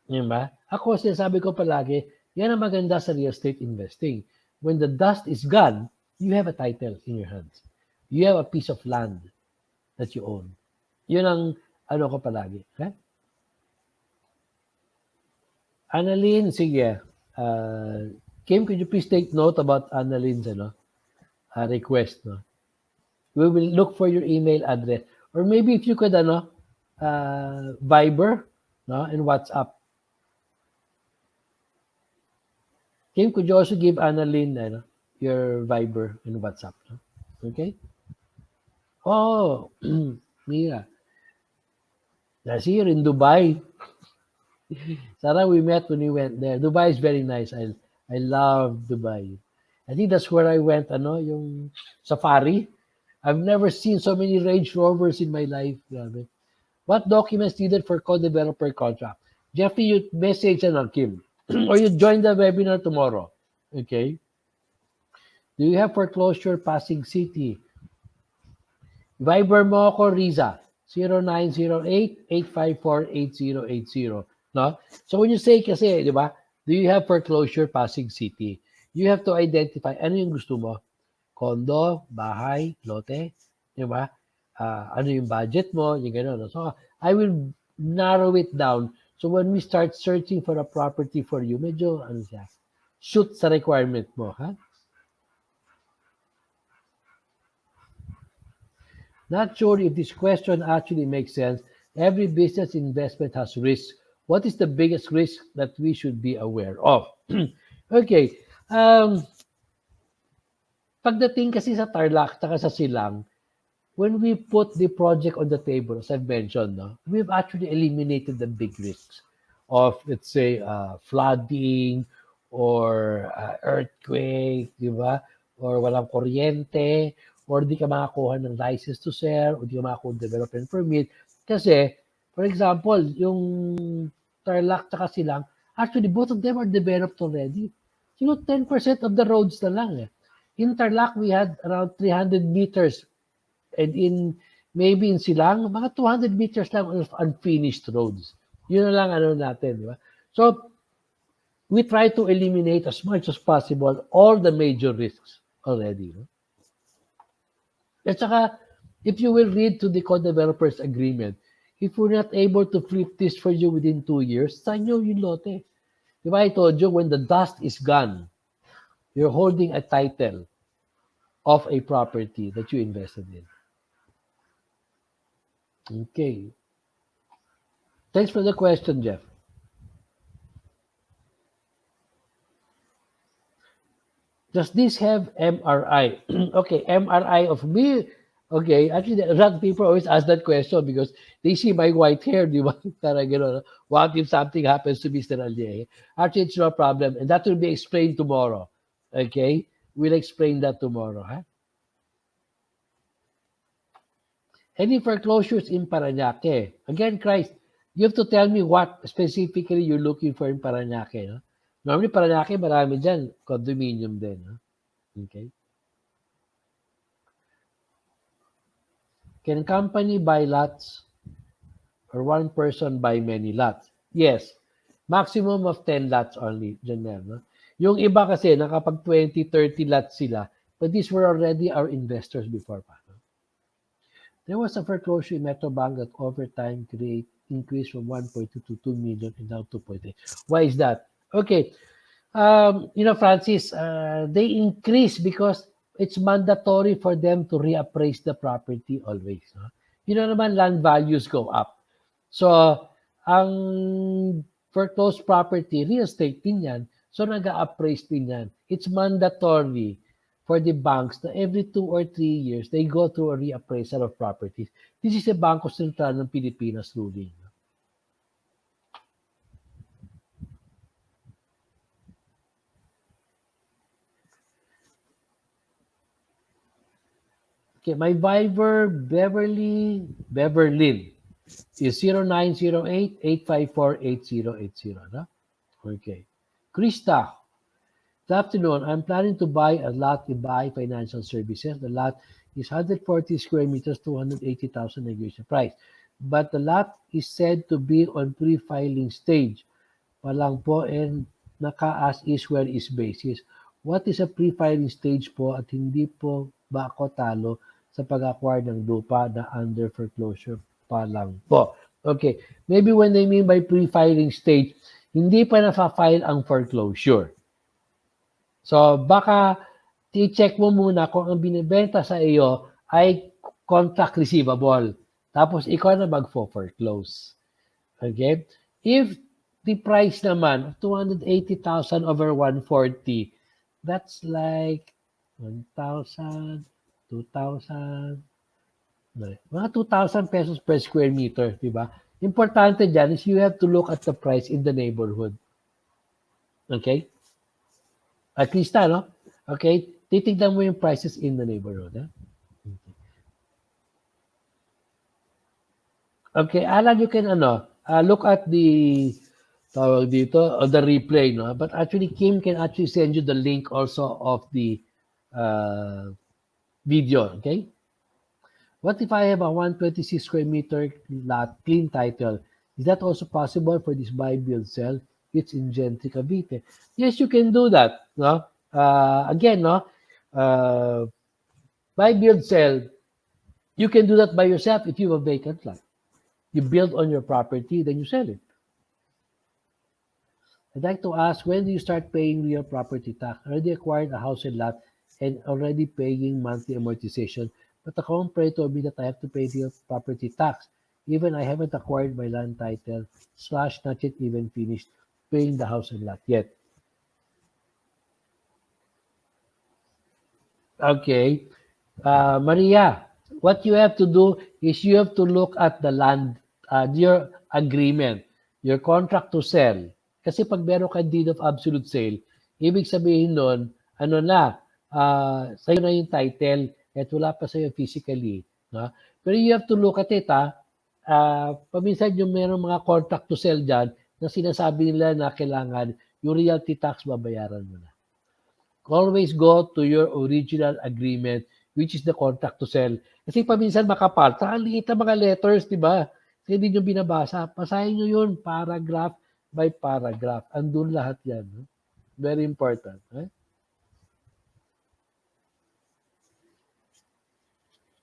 Di ba? Ako, sinasabi ko palagi, yan ang maganda sa real estate investing. When the dust is gone, you have a title in your hands. You have a piece of land that you own. Yun ang ko palagi. Okay? Annalyn, sige. Kim, could you please take note about Annalyn's request? No? We will look for your email address. Or maybe if you could, Viber, no, and WhatsApp. Kim, could you also give Annalyn your Viber and WhatsApp? No? Okay? Oh, Mira. I see you're in Dubai. Sarah, we met when we went there. Dubai is very nice. I love Dubai. I think that's where I went, yung safari. I've never seen so many Range Rovers in my life. Grabe. What documents needed for co-developer contract? Jeffrey, you message Kim. Or you join the webinar tomorrow. Okay? Do you have foreclosure Pasig City? Viber mo ako, Riza. 0908-854-8080. No? So when you say kasi, di ba, do you have foreclosure Pasig City? You have to identify ano yung gusto mo. Condo, bahay, lote, di ba? Ano yung budget mo, yung gano'n. So I will narrow it down. So when we start searching for a property for you, medyo, shoot sa requirement mo, ha? Not sure if this question actually makes sense. Every business investment has risks. What is the biggest risk that we should be aware of? Okay. Pagdating kasi sa Tarlac at sa Silang, when we put the project on the table, as I've mentioned, we've actually eliminated the big risks of, let's say, flooding or earthquake, di ba? Or walang kuryente, or di ka makakuha ng license to sell, or di ka makakuha ng development permit. Kasi, for example, yung Tarlac at Silang, actually, both of them are developed already. So, 10% of the roads na lang. In Tarlac, we had around 300 meters. And in maybe in Silang, mga 200 meters lang of unfinished roads. Yun na lang ano natin, di ba? So, we try to eliminate as much as possible all the major risks already. No? At saka, if you will read to the co-developers agreement, if we're not able to flip this for you within 2 years, sa inyo yung lote. Diba I told you, when the dust is gone, you're holding a title of a property that you invested in. Okay. Thanks for the question, Jeff. Does this have MRI? Okay, MRI of me. Okay, actually, a lot of people always ask that question because they see my white hair. Di ba? Parang gano'n, what if something happens to Mr. Alleje? Actually, it's no problem. And that will be explained tomorrow. Okay? We'll explain that tomorrow. Huh? Any foreclosures in Parañaque? Again, Christ, you have to tell me what specifically you're looking for in Parañaque. No? Normally, Parañaque, marami dyan. Condominium din. No? Okay. Can company buy lots or one person buy many lots? Yes. Maximum of 10 lots only. Dyan no? Yung iba kasi, nakapag 20, 30 lots sila. But these were already our investors before pa. No? There was a foreclosure in Metro Bank that over time increased from 1.2 to 2 million and now 2.8. Why is that? Okay. Francis, they increase because it's mandatory for them to reappraise the property always. No? Naman, land values go up. So, ang foreclosed property, real estate din yan. So, nag-appraise din yan. It's mandatory for the banks na every 2 or 3 years, they go through a reappraisal of properties. This is a Bangko Sentral ng Pilipinas ruling. Okay, my Viber, Beverlyn, is 0908-854-8080. No? Okay. Krista, good afternoon. I'm planning to buy a lot in Bahay Financial Services. The lot is 140 square meters, 280,000 negotiation price. But the lot is said to be on pre-filing stage. Palang po and naka-as is where is basis. What is a pre-filing stage po at hindi po ba ako talo sa pag-acquire ng lupa na under foreclosure pa lang po? Okay. Maybe when they mean by pre-filing stage, hindi pa na-file ang foreclosure. So, baka i-check mo muna kung ang binibenta sa iyo ay contract receivable. Tapos, ikaw na mag-foreclose. Okay? If the price naman, 280,000 over 140, that's like 1,000, 2,000, mga 2,000 pesos per square meter, di ba? Importante dyan is you have to look at the price in the neighborhood. Okay? At least, no? Okay? Titignan mo yung prices in the neighborhood. Eh? Okay, Alan, you can look at the tawag dito, the replay, no? But actually, Kim can actually send you the link also of the video, okay? What if I have a 126 square meter lot, clean title? Is that also possible for this buy, build, sell? It's in Gentry, Cavite. Yes, you can do that, no? Again, no? Buy, build, sell. You can do that by yourself if you have a vacant lot. You build on your property, then you sell it. I'd like to ask, when do you start paying real property tax? Already acquired a house and lot and already paying monthly amortization, but the company told me that I have to pay real property tax. Even I haven't acquired my land title, / not yet even finished paying the house and lot yet. Okay. Maria, what you have to do is you have to look at the land, your agreement, your contract to sell. Kasi pag meron ka deed of absolute sale, ibig sabihin nun, sa'yo na yung title at wala pa sa'yo physically. No? Pero you have to look at it, paminsan yung meron mga contract to sell dyan na sinasabi nila na kailangan yung realty tax babayaran mo na. Always go to your original agreement. which is the contract to sell. Kasi paminsan makapal, ang liit na mga letters, di ba? Kasi hindi nyo binabasa. Basahin nyo yun, paragraph by paragraph. Andun lahat yan. Very important.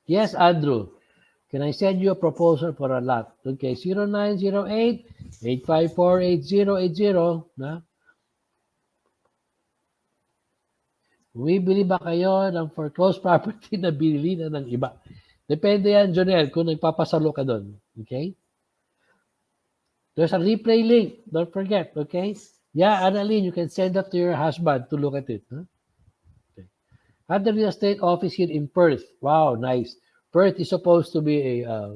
Yes, Andrew. Can I send you a proposal for a lot? Okay, 0908-854-8080. Na? Bumibili ba kayo ng foreclosed property na binili na ng iba? Depende yan, Jonel, kung nagpapasalo ka doon. Okay? There's a replay link. Don't forget, okay? Yeah, Annalyn, you can send that to your husband to look at it. Huh? Okay. Had the real estate office here in Perth. Wow, nice. Perth is supposed to be a,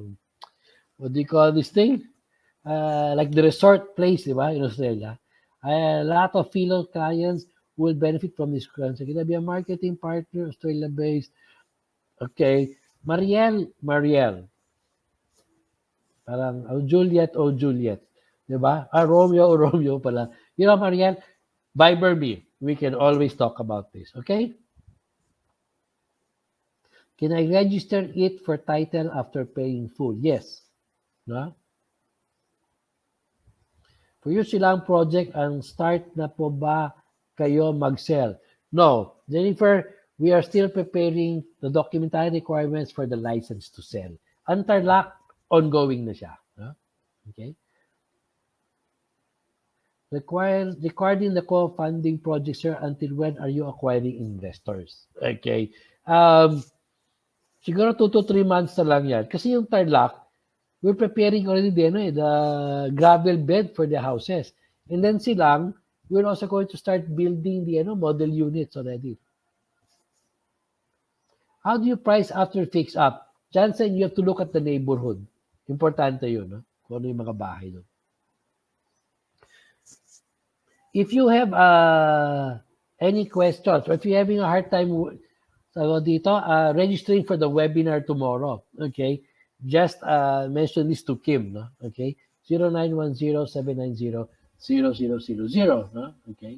what do you call this thing? Like the resort place, di ba, in Australia. A lot of fellow clients will benefit from this grant. So, can I be a marketing partner, Australia-based? Okay. Mariel. Parang, Juliet. Di ba? Romeo pala. You know, Mariel, Viber me. We can always talk about this. Okay? Can I register it for title after paying full? Yes. No? For you silang project, ang start na po ba kayo mag-sell? No. Jennifer, we are still preparing the documentary requirements for the license to sell. Interlock, ongoing na siya. No? Okay? Regarding the co-funding project, sir, until when are you acquiring investors? Okay. Siguro 2 to 3 months na lang yan. Kasi yung Tarlac, we're preparing already the gravel bed for the houses. And then silang, we're also going to start building the model units already. How do you price after fix up? Jansen, you have to look at the neighborhood. Importante yun, no? Kung ano yung mga bahay doon. If you have any questions, or if you're having a hard time registering for the webinar tomorrow, okay, just mention this to Kim, no? Okay, 0910-790-0000, no? Okay.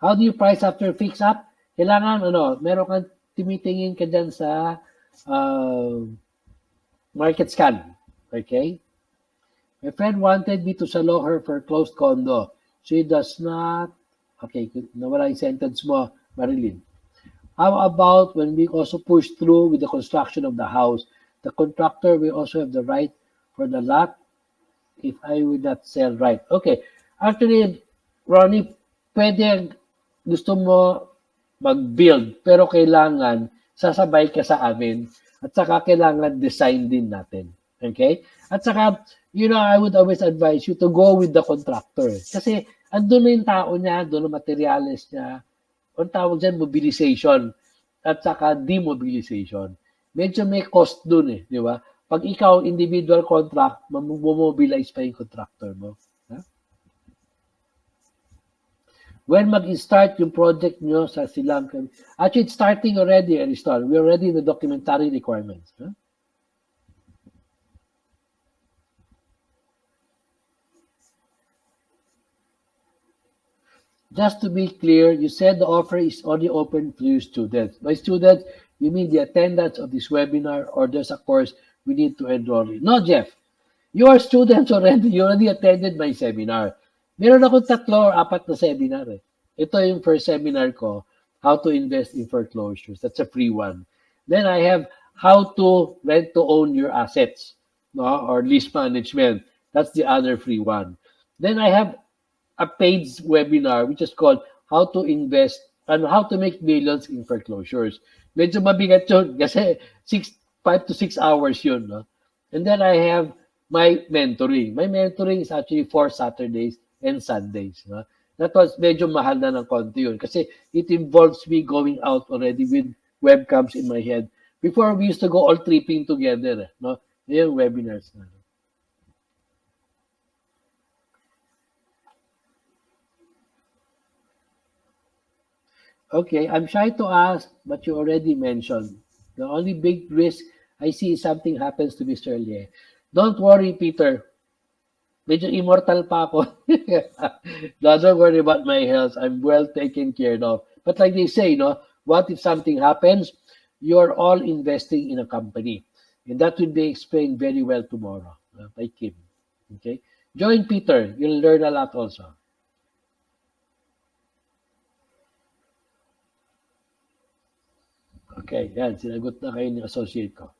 How do you price after fix up? Kailangan, meron kang timitingin ka dyan sa market scan, okay? My friend wanted me to salo her for closed condo. She does not, okay, nawala yung sentence mo, Marilyn. How about when we also push through with the construction of the house? The contractor will also have the right for the lot if I will not sell right. Okay. Actually, Ronnie, pwede gusto mo mag-build, pero kailangan sasabay ka sa amin at saka kailangan design din natin. Okay? At saka, I would always advise you to go with the contractor. Kasi andun na yung tao niya, doon na materials niya. Ang tawag dyan, mobilization. At saka demobilization. Medyo may cost dun di ba? Pag ikaw, individual contract, mamobilize pa yung contractor mo. Ha? When mag-start yung project nyo sa silang... Actually, it's starting already, Ariston. We're already in the documentary requirements. Huh? Just to be clear, you said the offer is only open to your students. By students, you mean the attendance of this webinar or there's a course we need to enroll in? No, Jeff. You are students already. You already attended my seminar. Meron akong 3 or 4 na seminar. Ito yung first seminar ko, how to invest in foreclosures. That's a free one. Then I have how to rent to own your assets, or lease management. That's the other free one. Then I have a paid webinar which is called How to Invest and How to Make Millions in Foreclosures. Medyo mabigat yun kasi 5 to 6 hours yun. No? And then I have my mentoring. My mentoring is actually 4 Saturdays and Sundays. No? That was medyo mahal na ng konti yun kasi it involves me going out already with webcams in my head. Before, we used to go all tripping together. No? Yung webinars na. Okay, I'm shy to ask, but you already mentioned. The only big risk I see is something happens to Mr. Alleje. Don't worry, Peter. Medyo immortal pa ako. Don't worry about my health. I'm well taken care of. But like they say, what if something happens? you're all investing in a company. And that will be explained very well tomorrow by Kim. Okay? Join Peter. You'll learn a lot also. Okay, yan. Sinagot na kayo ng associate ko.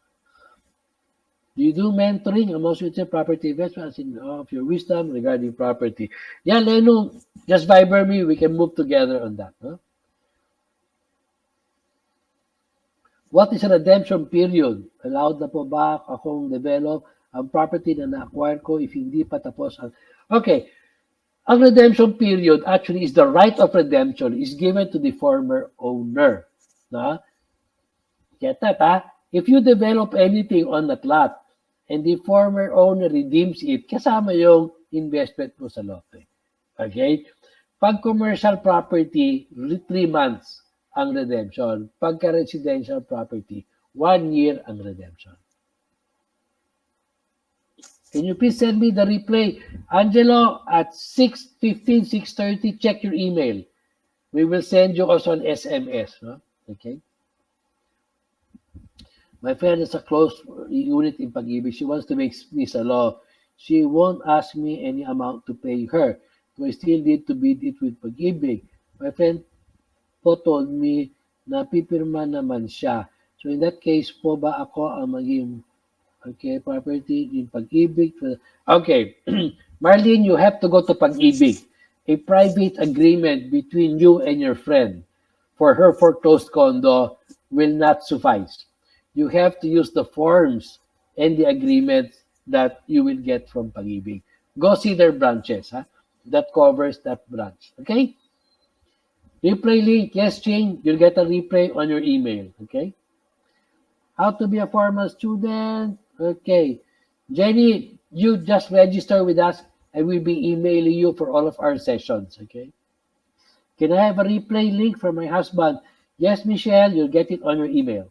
Do you do mentoring amongst future property investments of your wisdom regarding property? Yeah, Leno, just Viber me. We can move together on that. Huh? What is a redemption period? Allowed na po ba akong develop ang property na na-acquire ko if hindi pa tapos ang... Okay, ang redemption period actually is the right of redemption is given to the former owner. Na? Get that, ha? If you develop anything on that lot and the former owner redeems it, kasama yung investment mo sa lote. Okay? Pag commercial property, 3 months ang redemption. Pagka residential property, 1 year ang redemption. Can you please send me the replay? Angelo, at 6:15, 6:30, check your email. We will send you also an SMS. No? Okay? My friend is a close unit in Pag-ibig. She wants to make me sa law. She won't ask me any amount to pay her. So I still need to bid it with Pag-ibig. My friend po told me na pipirma naman siya. So in that case po ba ako ang maging property in Pag-ibig? Okay. Marlene, you have to go to Pag-ibig. A private agreement between you and your friend for her foreclosed condo will not suffice. You have to use the forms and the agreements that you will get from Pag-ibig. Go see their branches, that covers that branch. Okay? Replay link. Yes, Ching, you'll get a replay on your email. Okay? How to be a formal student. Okay. Jenny, you just register with us and we'll be emailing you for all of our sessions. Okay? Can I have a replay link for my husband? Yes, Michelle, you'll get it on your email.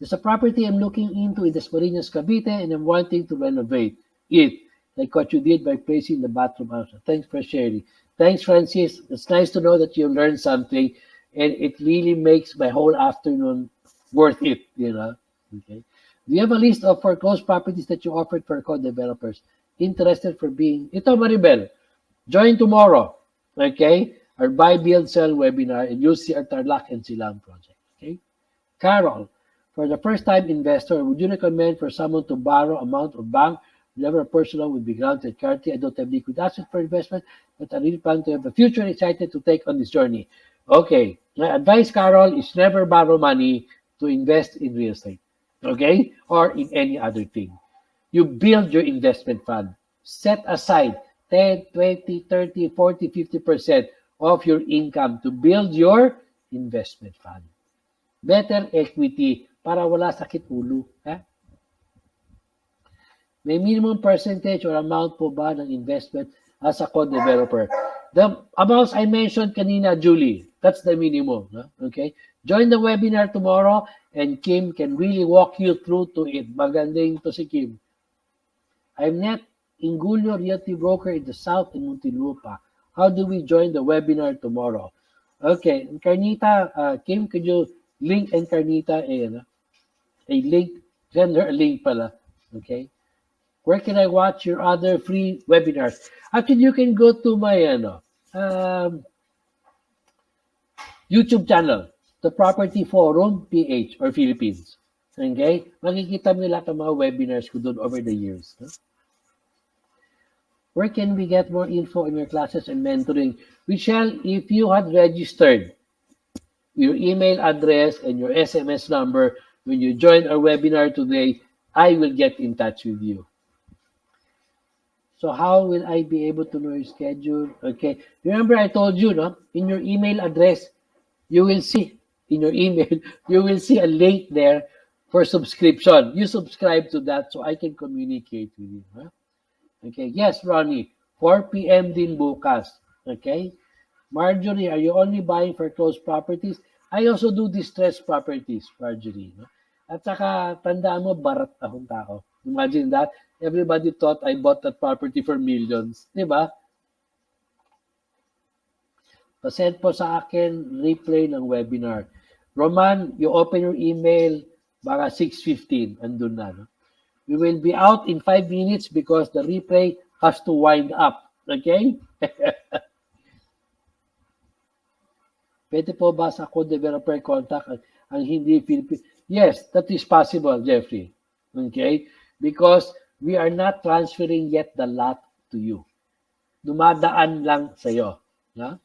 There's a property I'm looking into in Dasmariñas, Cavite, and I'm wanting to renovate it, like what you did by placing the bathroom outside. Thanks for sharing. Thanks, Francis. It's nice to know that you learned something, and it really makes my whole afternoon worth it, you know. Okay. Do you have a list of foreclosed properties that you offered for co-developers interested for being... Ito, Maribel, join tomorrow, okay? Our Buy, Build, Sell webinar, and you'll see our Tarlac and Silang project, okay? Carol, for the first-time investor, would you recommend for someone to borrow amount of bank whenever a personal would be granted clarity? I don't have liquid assets for investment, but I really plan to have a future excited to take on this journey. Okay, my advice, Carol, is never borrow money to invest in real estate, okay, or in any other thing. You build your investment fund. Set aside 10, 20, 30, 40, 50% of your income to build your investment fund. Better equity para wala sakit ulo. May minimum percentage or amount po ba ng investment as a co-developer? The amounts I mentioned kanina, Julie, that's the minimum. No? Okay? Join the webinar tomorrow and Kim can really walk you through to it. Magandang to si Kim. I'm net Ingulio Realty Broker in the South in Muntinlupa. How do we join the webinar tomorrow? Okay, Carnita, Kim, could you link and Carnita a link? Send her a link pala. Okay. Where can I watch your other free webinars? Actually, you can go to my YouTube channel, the Property Forum PH or Philippines. Okay? Makikita mo lahat ng mga webinars ko doon over the years. No? Where can we get more info on your classes and mentoring? Michelle, if you had registered your email address and your SMS number when you join our webinar today, I will get in touch with you. So how will I be able to know your schedule? Okay. Remember I told you, no? In your email address, you will see, in your email, you will see a link there for subscription. You subscribe to that so I can communicate with you. Huh? Okay. Yes, Ronnie. 4 p.m. din bukas. Okay. Marjorie, are you only buying foreclosed properties? I also do distressed properties, Marjorie. No? At saka, tandaan mo, barat akong tao. Imagine that. Everybody thought I bought that property for millions. Diba? Pasend po sa akin replay ng webinar. Roman, you open your email, baka 6:15, andun na. No? We will be out in 5 minutes because the replay has to wind up. Okay? Pwede po ba sa code developer contact ang hindi Philippine? Yes, that is possible, Jeffrey. Okay? Because we are not transferring yet the lot to you. Dumadaan lang sa'yo. Yeah?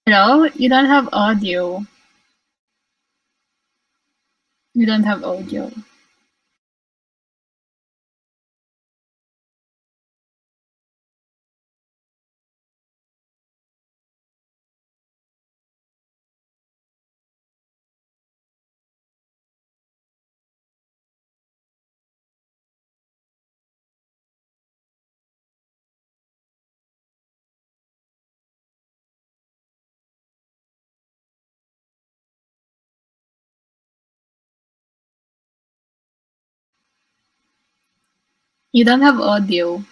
Hello? You don't have audio. You don't have audio. You don't have audio.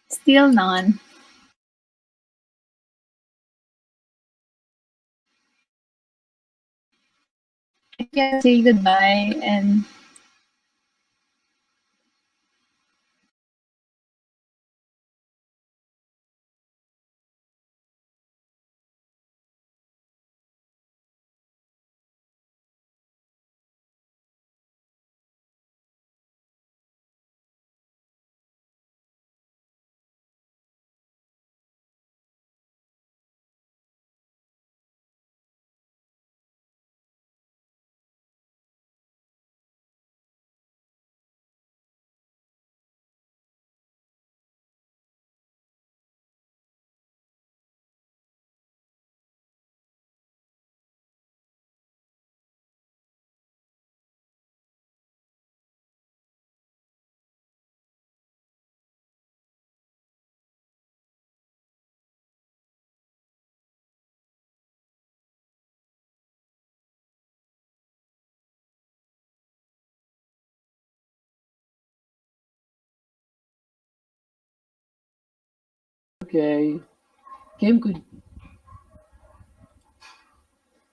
Still none. I can say goodbye and Okay. Kim, could...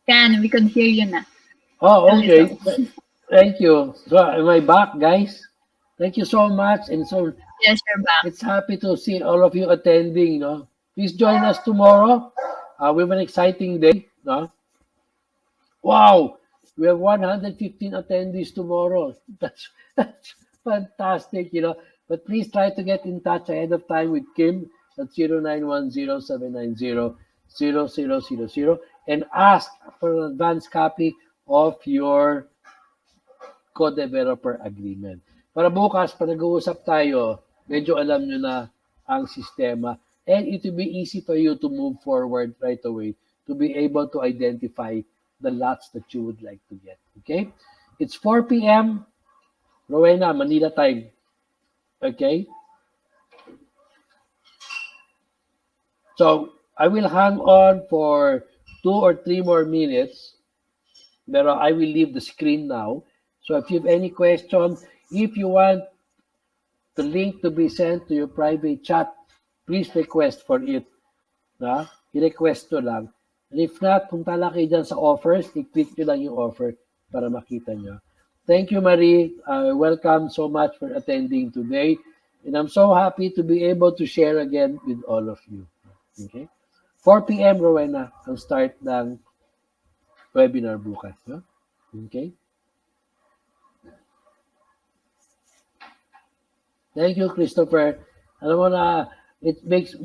can we could hear you na a Oh, okay. little. Thank you. So, am I back, guys? Thank you so much. And so, Yes, you're back. it's happy to see all of you attending. No? Please join us tomorrow. We have an exciting day. No? Wow! We have 115 attendees tomorrow. That's fantastic, you know. But please try to get in touch ahead of time with Kim at 0910-790-0000 and ask for an advance copy of your co-developer agreement. Para bukas, pag nag-uusap tayo, medyo alam nyo na ang sistema. And it will be easy for you to move forward right away to be able to identify the lots that you would like to get. Okay? It's 4 p.m. Rowena, Manila time. Okay? So, I will hang on for 2 or 3 more minutes. Pero I will leave the screen now So if you have any question, if you want the link to be sent to your private chat, please request for it. Na? I-request nyo lang. And if not, kung tala kayo dyan sa offers, i-click nyo lang yung offer para makita nyo. Thank you, Marie. Welcome so much for attending today. And I'm so happy to be able to share again with all of you. Okay? 4 p.m. Rowena, ang start ng webinar bukas. No? Okay? Thank you, Christopher. Alam mo na, it makes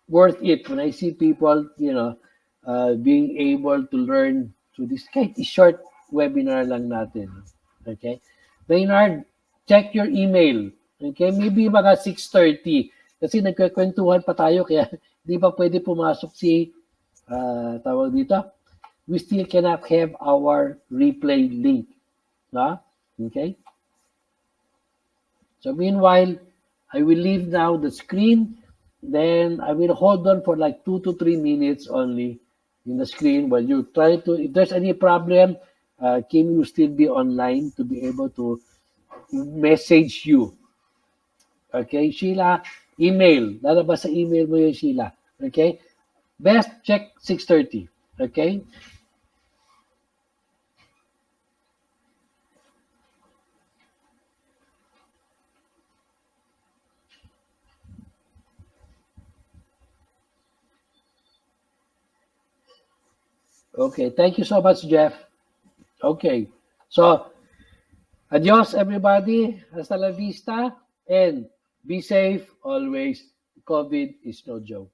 worth it when I see people, being able to learn through this kahit short webinar lang natin. Okay? Maynard, check your email. Okay? Maybe mga 6:30. Kasi nagkakwentuhan pa tayo kaya di pa pwede pumasok si tawag dito. We still cannot have our replay link. No? Okay? So meanwhile, I will leave now the screen. Then I will hold on for like 2 to 3 minutes only in the screen while you try to, if there's any problem, Kim will still be online to be able to message you. Okay, Sheila, email. Lalabas sa email mo yun, Sheila. Okay? Best check 6:30. Okay? Okay, thank you so much, Jeff. Okay, so adios, everybody. Hasta la vista. And be safe always. COVID is no joke.